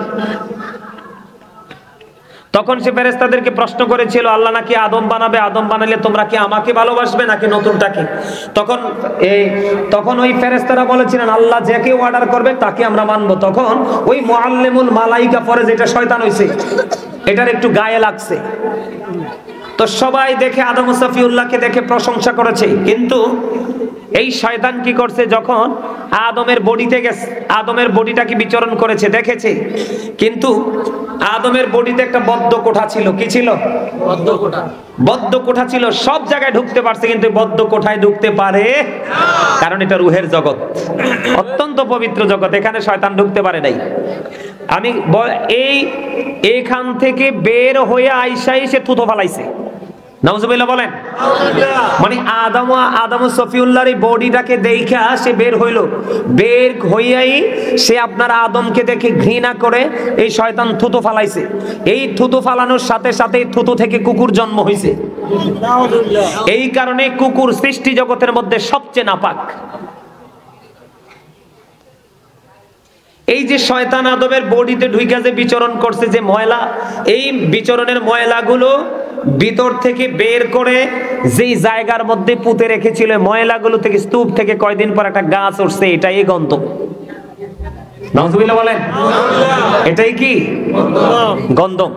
তখন সে ফেরেশতাদেরকে প্রশ্ন করেছিল, আল্লাহ নাকি আদম বানাবে, আদম বানালে তোমরা কি আমাকে ভালোবাসবে নাকি নতুনটাকে? তখন ওই ফেরেশতারা বলেছিলেন, আল্লাহ যাকে অর্ডার করবে তাকে আমরা মানবো। তখন ওই মুআল্লিমুল মালাইকা পরে যেটা শয়তান হইছে, এটার একটু গায়ে লাগছে। তো সবাই দেখে আদম ও সফিউল্লাহকে দেখে প্রশংসা করেছে, কিন্তু এই শয়তান কি করছে, যখন আদমের বডিতে গেছে, আদমের বডিটাকে বিচরণ করেছে, দেখেছে, কিন্তু আদমের বডিতে একটা বদ্ধ কোঠা ছিল। কি ছিল? বদ্ধ কোঠা ছিল। সব জায়গায় ঢুকতে পারছে, কিন্তু বদ্ধ কোঠায় ঢুকতে পারে, কারণ এটা রুহের জগৎ, অত্যন্ত পবিত্র জগৎ, এখানে শয়তান ঢুকতে পারে নাই। আমি এইখান থেকে বের হয়ে আইসাই সে থুতো ফালাইছে। নাউজুবিল্লাহ বলেন। মানে আদম সফিউল্লাহর এই বডিটাকে দেখা সে বের হইল, বের হইয়াই সে আপনার আদমকে দেখে ঘৃণা করে এই শয়তান থুতু ফালাইছে। এই থুতু ফালানোর সাথে সাথে থুতু থেকে কুকুর জন্ম হইছে। এই কারণে কুকুর সৃষ্টি জগতের মধ্যে সবচেয়ে নাপাক। এই যে শয়তান আদমের বডিতে ঢুইকা যে বিচরণ করছে, যে ময়লা, এই বিচরণের ময়লাগুলো ভিতর থেকে বের করে যেই জায়গার মধ্যে পুঁতে রেখেছিল, ময়লাগুলো থেকে, স্তূপ থেকে কয়দিন পর একটা গাছ উঠছে, এটাই গন্ধম। নাউজুবিল্লাহ বলেন। এটাই কি? গন্ধম।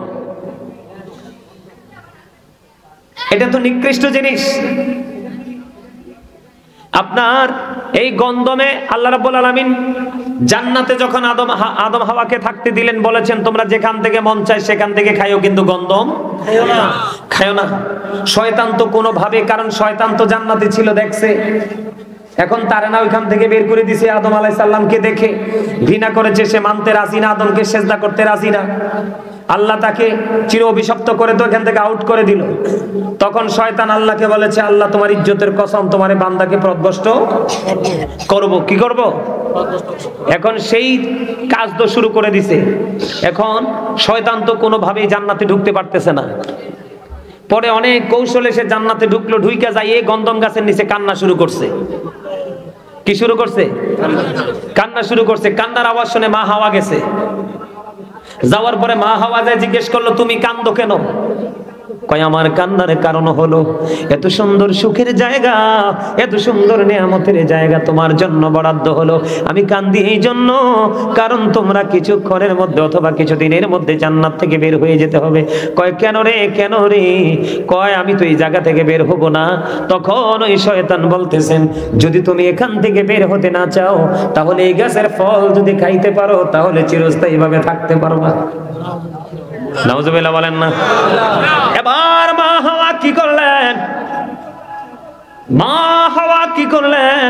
এটা তো নিকৃষ্ট জিনিস। আপনার এই গন্ধমে আল্লাহ রাব্বুল আলামিন জান্নাতে যখন আদম হাওয়াকে থাকতে দিলেন, বলেছেন তোমরা যেখান থেকে মন চায় সেখান থেকে খাইও, কিন্তু গন্ধম খাইও না। শয়তান তো কোনোভাবে, কারণ শয়তান তো জান্নাতে ছিল, দেখছে, এখন তারে না ওইখান থেকে বের করে দিছে। আদম আলাইহিস সালামকে দেখে ঘৃণা করেছে, সে মানতে রাজি না, আদমকে সেজদা করতে রাজি না। আল্লাহ তাকে চির অভিশপ্ত করে তো এখান থেকে আউট করে দিল। তখন শয়তান আল্লাহকে বলেছে, আল্লাহ তোমার ইজ্জতের কসম, তোমার বান্দাকে পথভ্রষ্ট করব। কি করব? এখন সেই কাজ তো শুরু করে দিছে। এখন শয়তান তো কোনোভাবেই জান্নাতে ঢুকতে পারতেছে না। পরে অনেক কৌশলে সে জান্নাতে ঢুকলো, ঢুইকা যায় এই গন্ধম গাছের নিচে কান্না শুরু করছে। কি শুরু করছে? কান্না শুরু করছে। কান্নার আওয়াজ শুনে মা হাওয়া গেছে। যাওয়ার পরে মা হাওয়া যায় জিজ্ঞেস করলো, তুমি কান্দো কেন? কয় আমার কান্নার কারণ হলো এত সুন্দর সুখের জায়গা, এত সুন্দর নিয়ামতের জায়গা তোমার জন্য বরাদ্দ হলো, আমি কান্দি এই জন্য কারণ তোমরা কিছুক্ষণের মধ্যে অথবা কিছুদিনের মধ্যে জান্নাত থেকে বের হয়ে যেতে হবে। কয় কেন রে, কেন রে? কয় আমি তো এই জায়গা থেকে বের হব না। তখন ওই শয়তান বলতেছেন, যদি তুমি এখান থেকে বের হতে না চাও, তাহলে এই গাছের ফল যদি খাইতে পারো, তাহলে চিরস্থায়ী ভাবে থাকতে পারবা। নাউজুবিল্লাহ বলেন না। এবার মা হাওয়া কি করলেন? মা হাওয়া কি করলেন?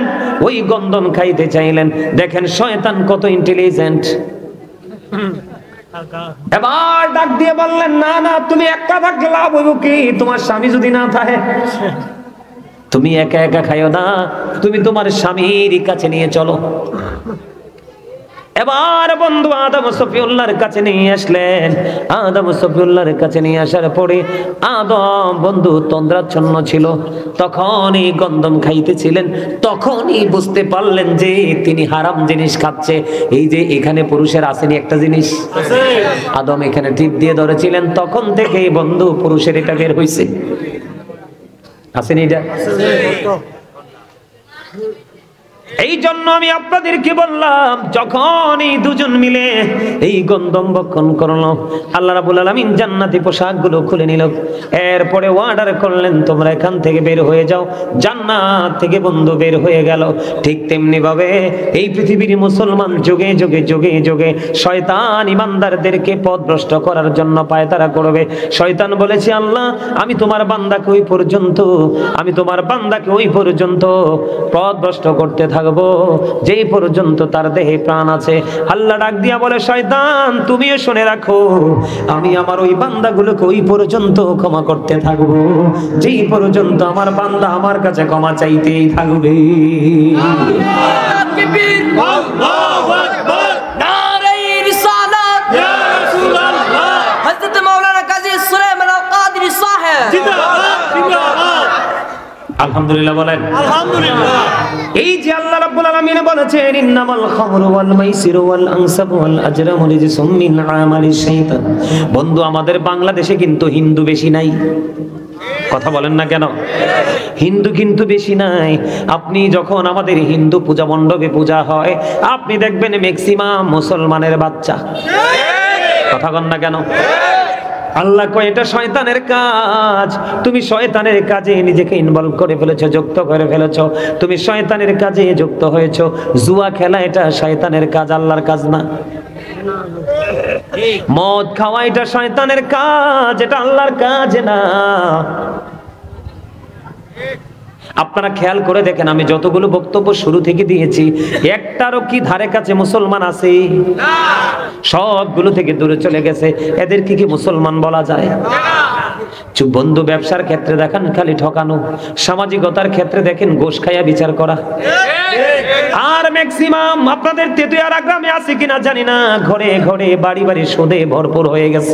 ওই গন্ধম খাইতে চাইলেন। দেখেন শয়তান কত ইন্টেলিজেন্ট। এবার ডাক দিয়ে বললেন, না না, তুমি একা থাকলে লাভ হইব কি? তোমার স্বামী যদি না থাকে, তুমি একা একা খাইও না, তুমি তোমার স্বামীর কাছে নিয়ে চলো। এবার বন্ধু আদম সফিউল্লাহর কাছে নিয়ে আসলেন। আদম সফিউল্লাহর কাছে নিয়ে আসার পরে আদম বন্ধু তন্দ্রাচ্ছন্ন ছিল, তখনই গন্ধম খাইতেছিলেন। তখনই বুঝতে পারলেন যে তিনি হারাম জিনিস খাচ্ছে। এই যে এখানে পুরুষের আসেনি একটা জিনিস, আদম এখানে টিপ দিয়ে ধরেছিলেন, তখন থেকেই বন্ধু পুরুষের এটা বের হইছে। আসেনি এটা? এই জন্য আমি আপনাদেরকে বললাম, যখন এই দুজন মিলে এই গন্ধম বক্ষণ করলো, আল্লাহ রাব্বুল আলামিন জান্নাতি পোশাকগুলো খুলে নিল, এরপরে অর্ডার করলেন তোমরা এখান থেকে বের হয়ে যাও। জান্নাত থেকে বন্ধু বের হয়ে গেল। ঠিক তেমনি ভাবে এই পৃথিবীর মুসলমান যুগে যুগে যুগে যুগে শয়তান ইমানদারদেরকে পথভ্রষ্ট করার জন্য পায়তারা করবে। শয়তান বলেছে, আল্লাহ আমি তোমার বান্দাকে ওই পর্যন্ত পথভ্রষ্ট করতে থাকবো যেই পর্যন্ত তার দেহে প্রাণ আছে। আল্লাহ ডাক দিয়া বলে, শয়তান তুমিও শুনে রাখো, আমি আমার ওই বান্দাগুলোকে ওই পর্যন্ত ক্ষমা করতে থাকবো যেই পর্যন্ত আমার বান্দা আমার কাছে ক্ষমা চাইতেই থাকবে। আল্লাহু আকবার, নারে রিসালাত, ইয়া রাসূলুল্লাহ, হযরত মাওলানা কাজী সুলাইমান আল কাদেরী সাহেব, জিন্দাবাদ জিন্দাবাদ। আলহামদুলিল্লাহ বলেন আলহামদুলিল্লাহ। এই যে আল্লাহ রাব্বুল আলামিন বলেছেন, ইন্নামাল খামরু ওয়াল মাইসিরু ওয়াল আনসাবু ওয়াল আজরামু রিজসুম মিন আমালিশ শাইতান। বন্ধু, আমাদের বাংলাদেশে কিন্তু হিন্দু বেশি নাই। কথা বলেন না কেন? হিন্দু কিন্তু বেশি নাই। আপনি যখন আমাদের হিন্দু পূজা মণ্ডপে পূজা হয়, আপনি দেখবেন ম্যাক্সিমাম মুসলমানের বাচ্চা। কথা বলেন না কেন? আল্লাহ কয় এটা শয়তানের কাজ। তুমি শয়তানের কাজে নিজেকে ইনভলভ করে ফেলেছো, যুক্ত করে ফেলেছো। তুমি শয়তানের কাজে যুক্ত হয়েছো। জুয়া খেলা এটা শয়তানের কাজ, আল্লাহর কাজ না। মদ খাওয়া এটা শয়তানের কাজ, এটা আল্লাহর কাজ না। আপনারা খেয়াল করে দেখেন, আমি যতগুলো বক্তব্য শুরু থেকে দিয়েছি, একটারও কি ধারে কাছে মুসলমান আছে? সবগুলো থেকে দূরে চলে গেছে। এদেরকে কি মুসলমান বলা যায়? চুপ বন্ধু, ব্যবসার ক্ষেত্রে দেখেন খালি ঠকানো, সামাজিকতার ক্ষেত্রে দেখেন ঘুষ খাইয়া বিচার করা। আর ম্যাক্সিমাম আপনাদের তেতুয়ারা গ্রামে আছে কিনা জানি না, ঘরে ঘরে বাড়ি বাড়ি সুদে ভরপুর হয়ে গেছে।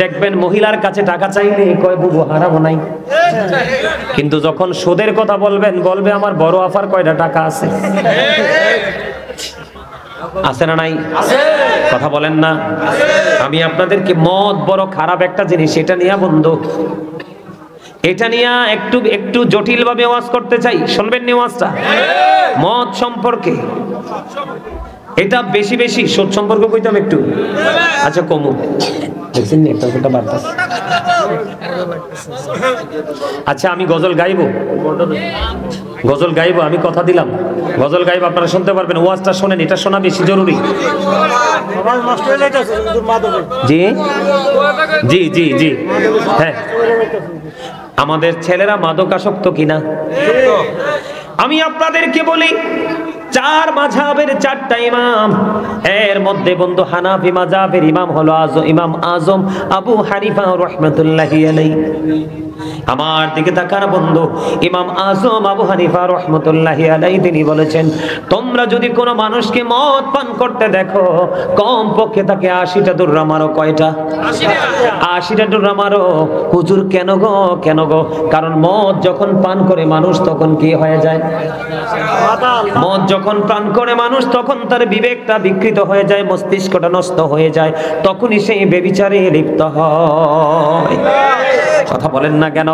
দেখবেন মহিলার কাছে টাকা চাইলে কয় বুবু হারাম নাই, কিন্তু যখন সুদের কথা বলবেন বলবে আমার বড় আফার কয়টা টাকা আছে। আছে না নাই? কথা বলেন না। আমি আপনাদেরকে মদ বড় খারাপ একটা জিনিস, এটা নিয়ে বন্ধু, এটা নিয়ে একটু জটিল ভাবে ওয়াজ করতে চাই। শুনবেন নি ওয়াজটা? মদ সম্পর্কে এটা বেশি বেশি সুদ সম্পর্কে কইতাম একটু। আচ্ছা কমু দেখছেন একটা একটা বার্তা। আচ্ছা আমি গজল গাইবো, আমি কথা দিলাম গজল গাইবো, আপনারা শুনতে পারবেন। ওয়াজটা শোনেন, এটা শোনা বেশি জরুরি। জি জি জি জি হ্যাঁ, আমাদের ছেলেরা মাদকাসক্ত কিনা? আমি আপনাদেরকে বলি, চার মাযহাবের চারটা ইমাম, এর মধ্যে বন্ধু হানাফি মাযহাবের ইমাম হলো ইমাম আজম আবু হানিফা রাহমাতুল্লাহি আলাইহি। আমার দিকে তাকান বন্ধু, ইমাম আজম আবু হানিফা রাহমাতুল্লাহি আলাইহি তিনি বলেছেন, তোমরা যদি কোনো মানুষকে মদ পান করতে দেখো, কম পক্ষে তাকে 80টা দৌড়া মারো। কয়টা? 80টা দৌড়া মারো। হুজুর কেন গো? কারণ মদ যখন পান করে মানুষ তখন কি হয়ে যায়? মদ যখন পান করে মানুষ তখন তার বিবেকটা বিকৃত হয়ে যায়, মস্তিষ্কটা নষ্ট হয়ে যায়, তখনই সেই ব্যভিচারে লিপ্ত হয়। কথা বলেন না কেন?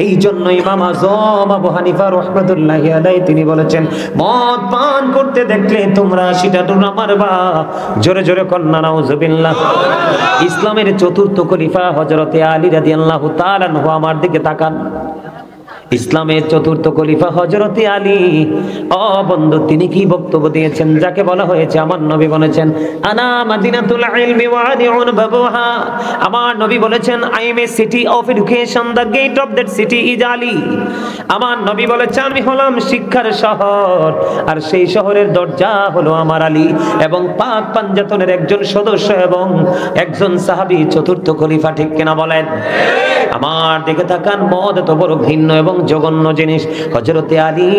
এই জন্য ইমাম আজম আবু হানিফা রাহমাতুল্লাহি আলাইহি তিনি বলেছেন, মদ পান করতে দেখলে তোমরা 80টা দৌড়া মারবা। জোরে জোরে কন্না নাউজুবিল্লাহ। ইসলামের চতুর্থ খলিফা হযরতে আলী রাদিয়াল্লাহু তাআলা আনহু, আমার দিকে তাকান। ইসলামের চতুর্থ খলিফা হযরতে আলী, ও বন্ধু, তিনি কি বক্তব্য দিয়েছেন? যাকে বলা হয়েছে, আমার নবী বলেছেন, আনা মাদিনাতুল ইলমি ওয়া আদিউন বাবুহা। আমার নবী বলেছেন, I am a city of education, the gate of that city is Ali. আমার নবী বলেছেন, আমি হলাম শিক্ষার শহর, আর সেই শহরের দরজা হলো আমার আলী। এবং পাক পাঞ্জাতনের একজন সদস্য এবং একজন সাহাবী, চতুর্থ খলিফা। ঠিক কিনা বলেন? আমার দিকে তাকান। মদ এত বড় ঘৃণ্য এবং জঘন্য জিনিস। হযরতে আলী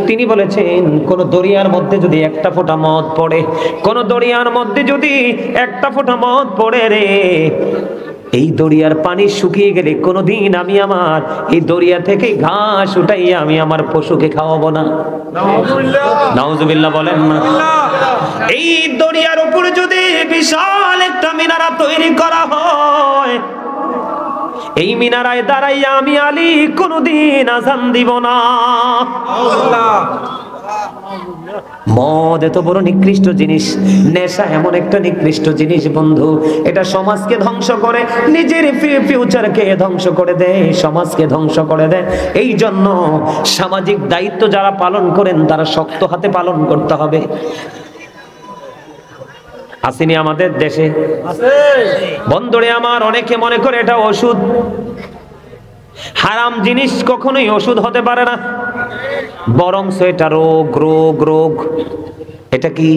তিনি বলেছেন, কোন দরিয়ার মধ্যে যদি একটা ফোঁটা মদ পড়ে, কোন দরিয়ার মধ্যে যদি একটা ফোঁটা মদ পড়ে রে, এই দরিয়ার পানি শুকিয়ে গেলে কোনোদিন আমি আমার এই দরিয়া থেকে ঘাস উঠাইয়া আমি আমার পশুকে খাওয়াবো না। নাউজুবিল্লাহ বলেন না। এই দরিয়ার উপরে যদি বিশাল একটা মিনারা তৈরি করা হয়, এই মিনারায় দাঁড়াইয়া আমি আলী কোনদিন আযান দিব না। মদ এত বড় নিকৃষ্ট জিনিস, নেশা এমন একটা নিকৃষ্ট জিনিস বন্ধু, এটা সমাজকে ধ্বংস করে, নিজের ফিউচারকে ধ্বংস করে দেয়, সমাজকে ধ্বংস করে দেয়। এই জন্য সামাজিক দায়িত্ব যারা পালন করেন তারা শক্ত হাতে পালন করতে হবে। আসেনি আমাদের দেশে বন্ধুরে আমার, অনেকে মনে করে এটা ওষুধ। হারাম জিনিস কখনোই ওষুধ হতে পারে না, বরং এটা রোগ রোগ রোগ। এটা কি?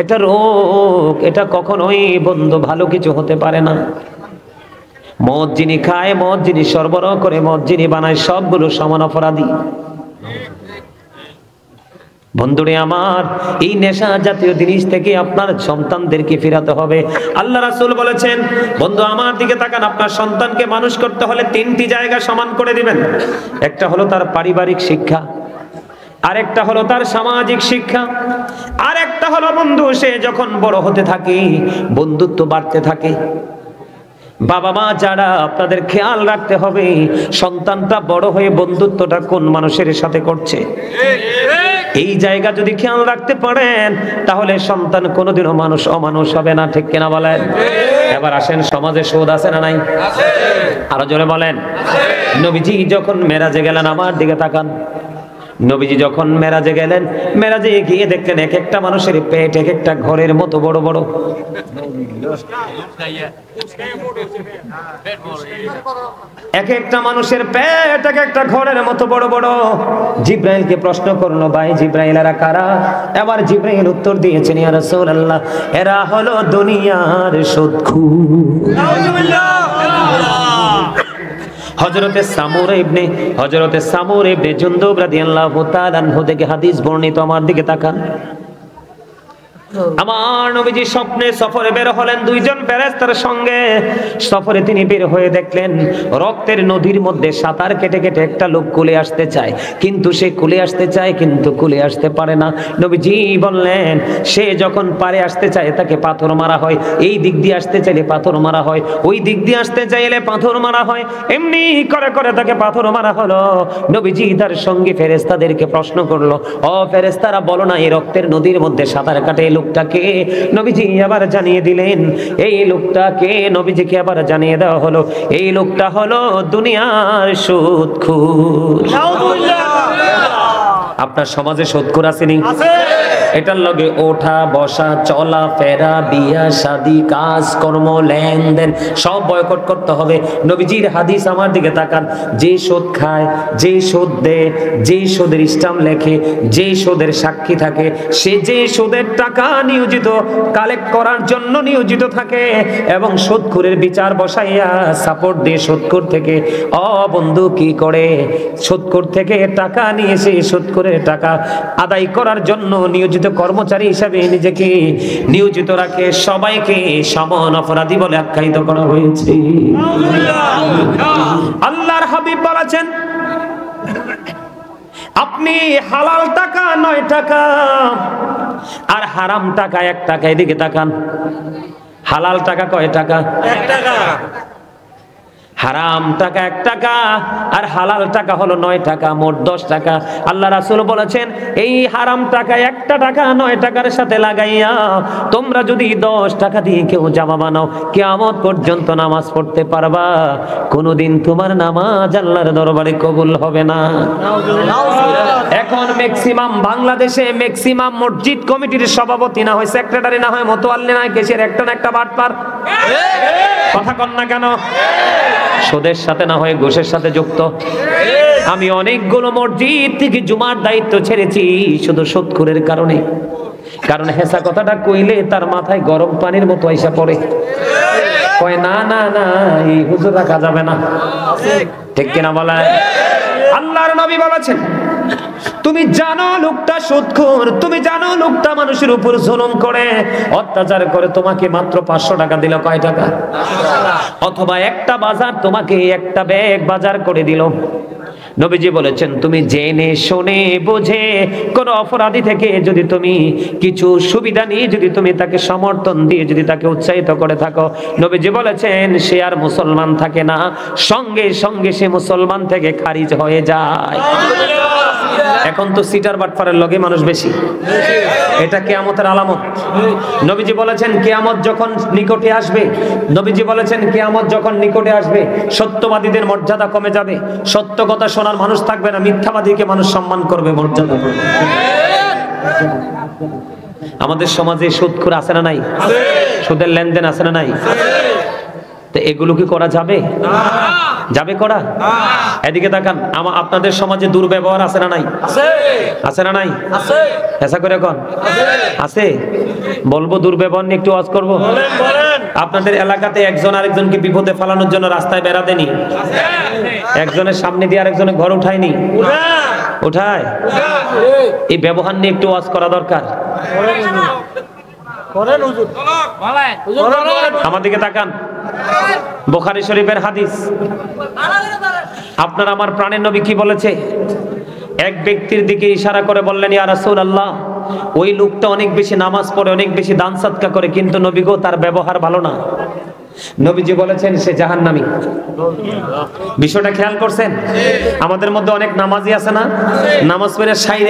এটা রোগ। এটা কখনোই বন্ধু ভালো কিছু হতে পারে না। মদ যিনি খায়, মদ যিনি সরবরাহ করে, মদ যিনি বানায়, সবগুলো সমান অপরাধী। বন্ধুরে আমার, এই নেশা জাতীয় জিনিস থেকে আপনার সন্তানদেরকে ফিরাতে হবে। আল্লাহ রাসূল বলেছেন, বন্ধু আমার দিকে তাকান, আপনার সন্তানকে মানুষ করতে হলে 3টি জায়গা সমান করে দিবেন। একটা হলো তার পারিবারিক শিক্ষা, আরেকটা হলো তার সামাজিক শিক্ষা, আরেকটা হলো বন্ধু সে যখন বড় হতে থাকে বন্ধুত্ব বাড়তে থাকে। বাবা মা যারা, আপনাদের খেয়াল রাখতে হবে সন্তানটা বড় হয়ে বন্ধুত্বটা কোন মানুষের সাথে করছে। এই জায়গা যদি খেয়াল রাখতে পারেন তাহলে সন্তান কোনোদিনও মানুষ অমানুষ হবে না। ঠিক কিনা বলেন? এবার আসেন, সমাজে সুদ আছে না নাই? আরো জোরে বলেন। নবীজি যখন মেরাজে গেলেন, আমার দিকে তাকান, নবীজি যখন মেরাজে গেলেন, মেরাজে গিয়ে দেখলেন এক একটা মানুষের পেট এক একটা ঘরের মতো বড় বড়। এক একটা মানুষের পেট এক একটা ঘরের মতো বড় বড়। জিব্রাইলকে প্রশ্ন করলো, ভাই জিব্রাইল এরা কারা? এবার জিব্রাইল উত্তর দিয়েছেন, ইয়া রাসূলুল্লাহ, এরা হলো দুনিয়ার সুদখোর। হযরতে সামুর ইবনে জুনদুব রাদিয়াল্লাহু তাআলা আনহু থেকে হাদিস বর্ণিত। আমার দিকে তাকান, আমার নবীজি স্বপ্নে সফরে বের হলেন দুইজন ফেরেশতার সঙ্গে। সফরে তিনি বের হয়ে দেখলেন রক্তের নদীর মধ্যে সাঁতার কেটে কেটে একটা লোক কুলে আসতে চায়, কিন্তু সে কুলে আসতে চায় কিন্তু কুলে আসতে পারে না। নবীজি বললেন, সে যখন পারে আসতে চায় তাকে পাথর মারা হয়, এই দিক দিয়ে আসতে চাইলে পাথর মারা হয়, ওই দিক দিয়ে আসতে চাইলে পাথর মারা হয়, এমনি করে করে তাকে পাথর মারা হলো। নবীজি তার সঙ্গে ফেরেশতাদেরকে প্রশ্ন করলো, ও ফেরেশতারা বলো না, এই রক্তের নদীর মধ্যে সাঁতার কাটে লোকটাকে? নবীজি আবার জানিয়ে দিলেন, এই লোকটাকে নবীজিকে আবার জানিয়ে দেওয়া হলো, এই লোকটা হলো দুনিয়ার সুদখোর। আপনার সমাজে সুদখোর আসেনি? এটার লগে ওঠা বসা চলা ফেরা বিয়া শাদী কাজ কর্ম লেনদেন সব বয়কট করতে হবে। নবীজির হাদিস, আমার দিকে তাকান, যে সুদ খায়, যে সুদ দেয়, যে সুদের স্ট্যাম্প লেখে, যে সুদের সাক্ষী থাকে, সে যে সুদের টাকা নিয়োজিত কালেক্ট করার জন্য নিয়োজিত থাকে এবং সুদখোরের বিচার বসাইয়া সাপোর্ট দিয়ে সুদখোর থেকে বন্ধু কি করে, সুদখোর থেকে টাকা নিয়ে এসে সুদখোরের টাকা আদায় করার জন্য নিয়োজিত কর্মচারী হিসাবে নিজেকে নিয়োজিত রাখে। সবাইকে সমান অপরাধী বলে আখ্যায়িত করা হয়েছে। আল্লাহর হাবিব বলেছেন, আপনি হালাল টাকা 9 টাকা আর হারাম টাকা 1 টাকা। এদিকে তাকান, হালাল টাকা কয় টাকা? 1 টাকা। হারাম টাকা 1 টাকা আর হালাল টাকা হলো 9 টাকা, মোট 10 টাকা। আল্লাহ রাসূল বলেছেন, এই হারাম টাকা 1 টাকা 9 টাকার সাথে লাগাইয়া তোমরা যদি 10 টাকা দিয়ে কেউ জামা বানাও, কিয়ামত পর্যন্ত নামাজ পড়তে পারবা, কোনোদিন তোমার নামাজ আল্লাহর দরবারে কবুল হবে না। এখন ম্যাক্সিমাম বাংলাদেশে ম্যাক্সিমাম মসজিদ কমিটির সভাপতি না হয় সেক্রেটারি না হয় মোতাওয়াল্লি না হয় কেসের একটা না একটা বাটপার। কথা কন না কেন? সুদের সাথে না হয় ঘুষের সাথে যুক্ত। আমি অনেকগুলো মসজিদ থেকে জুমার দায়িত্ব ছেড়েছি শুধু সুদখোরের কারণে। কারণ হেসা কথাটা কইলে তার মাথায় গরম পানির মতো আইসা পড়ে, কয় না না না এই হুজুর রাখা যাবে না। ঠিক কিনা বলেন? আল্লাহর নবী বলেছেন, তুমি জানো লোকটা সুদখোর, তুমি জানো লোকটা মানুষের উপর জুলুম করে অত্যাচার করে, তোমাকে মাত্র 500 টাকা দিল, কয় টাকা? অথবা একটা বাজার তোমাকে একটা ব্যাগ বাজার করে দিল। নবীজি বলেছেন, তুমি জেনে শুনে বুঝে কোন অপরাধী থেকে যদি তুমি কিছু সুবিধা নিয়ে যদি তুমি তাকে সমর্থন দিয়ে যদি তাকে উৎসাহিত করে থাকো, নবীজি বলেছেন সে আর মুসলমান থাকে না, সঙ্গে সঙ্গে সে মুসলমান থেকে খারিজ হয়ে যায়। এখন তো সিটার বাটপারের লগে মানুষ বেশি। এটা কিয়ামতের আলামত। নবীজি বলেছেন কিয়ামত যখন নিকটে আসবে, নবীজি বলেছেন কিয়ামত যখন নিকটে আসবে সত্যবাদীদের মর্যাদা কমে যাবে, সত্য কথা শোনার মানুষ থাকবে না, মিথ্যাবাদীকে মানুষ সম্মান করবে, মর্যাদা করবে। আমাদের সমাজে সুদখোর আছে না নাই? সুদের লেনদেন আছে না নাই? তো এগুলো কি করা যাবে? যাবে করা? এদিকে তাকান, আপনাদের সমাজে দুর্ব্যবহার আছে না নাই? আছে না নাই? এসা করে এখন আছে। বলবো দুর্ব্যবহার নিয়ে একটু ওয়াজ করবো। আপনাদের এলাকাতে একজন আরেকজনকে বিপদে ফেলানোর জন্য রাস্তায় বেড়া দেনি? একজনের সামনে দিয়ে আরেকজনের ঘর উঠায়নি? উঠায়। এই ব্যবহার নিয়ে একটু ওয়াজ করা দরকার। আমার দিকে তাকান, বুখারী শরীফের হাদিস। আপনার আমার প্রাণের নবী কি বলেছে? এক ব্যক্তির দিকে ইশারা করে বললেন, ইয়া রাসূলুল্লাহ, ওই লোকটা অনেক বেশি নামাজ পড়ে, অনেক বেশি দান সাদকা করে, কিন্তু নবী গো তার ব্যবহার ভালো না। নবীজি বলেছেন সে জাহান্নামী। বিষয়টা খেয়াল করছেন? আমাদের মধ্যে অনেক নামাজি আছে না, নামাজ পড়ে সাইরে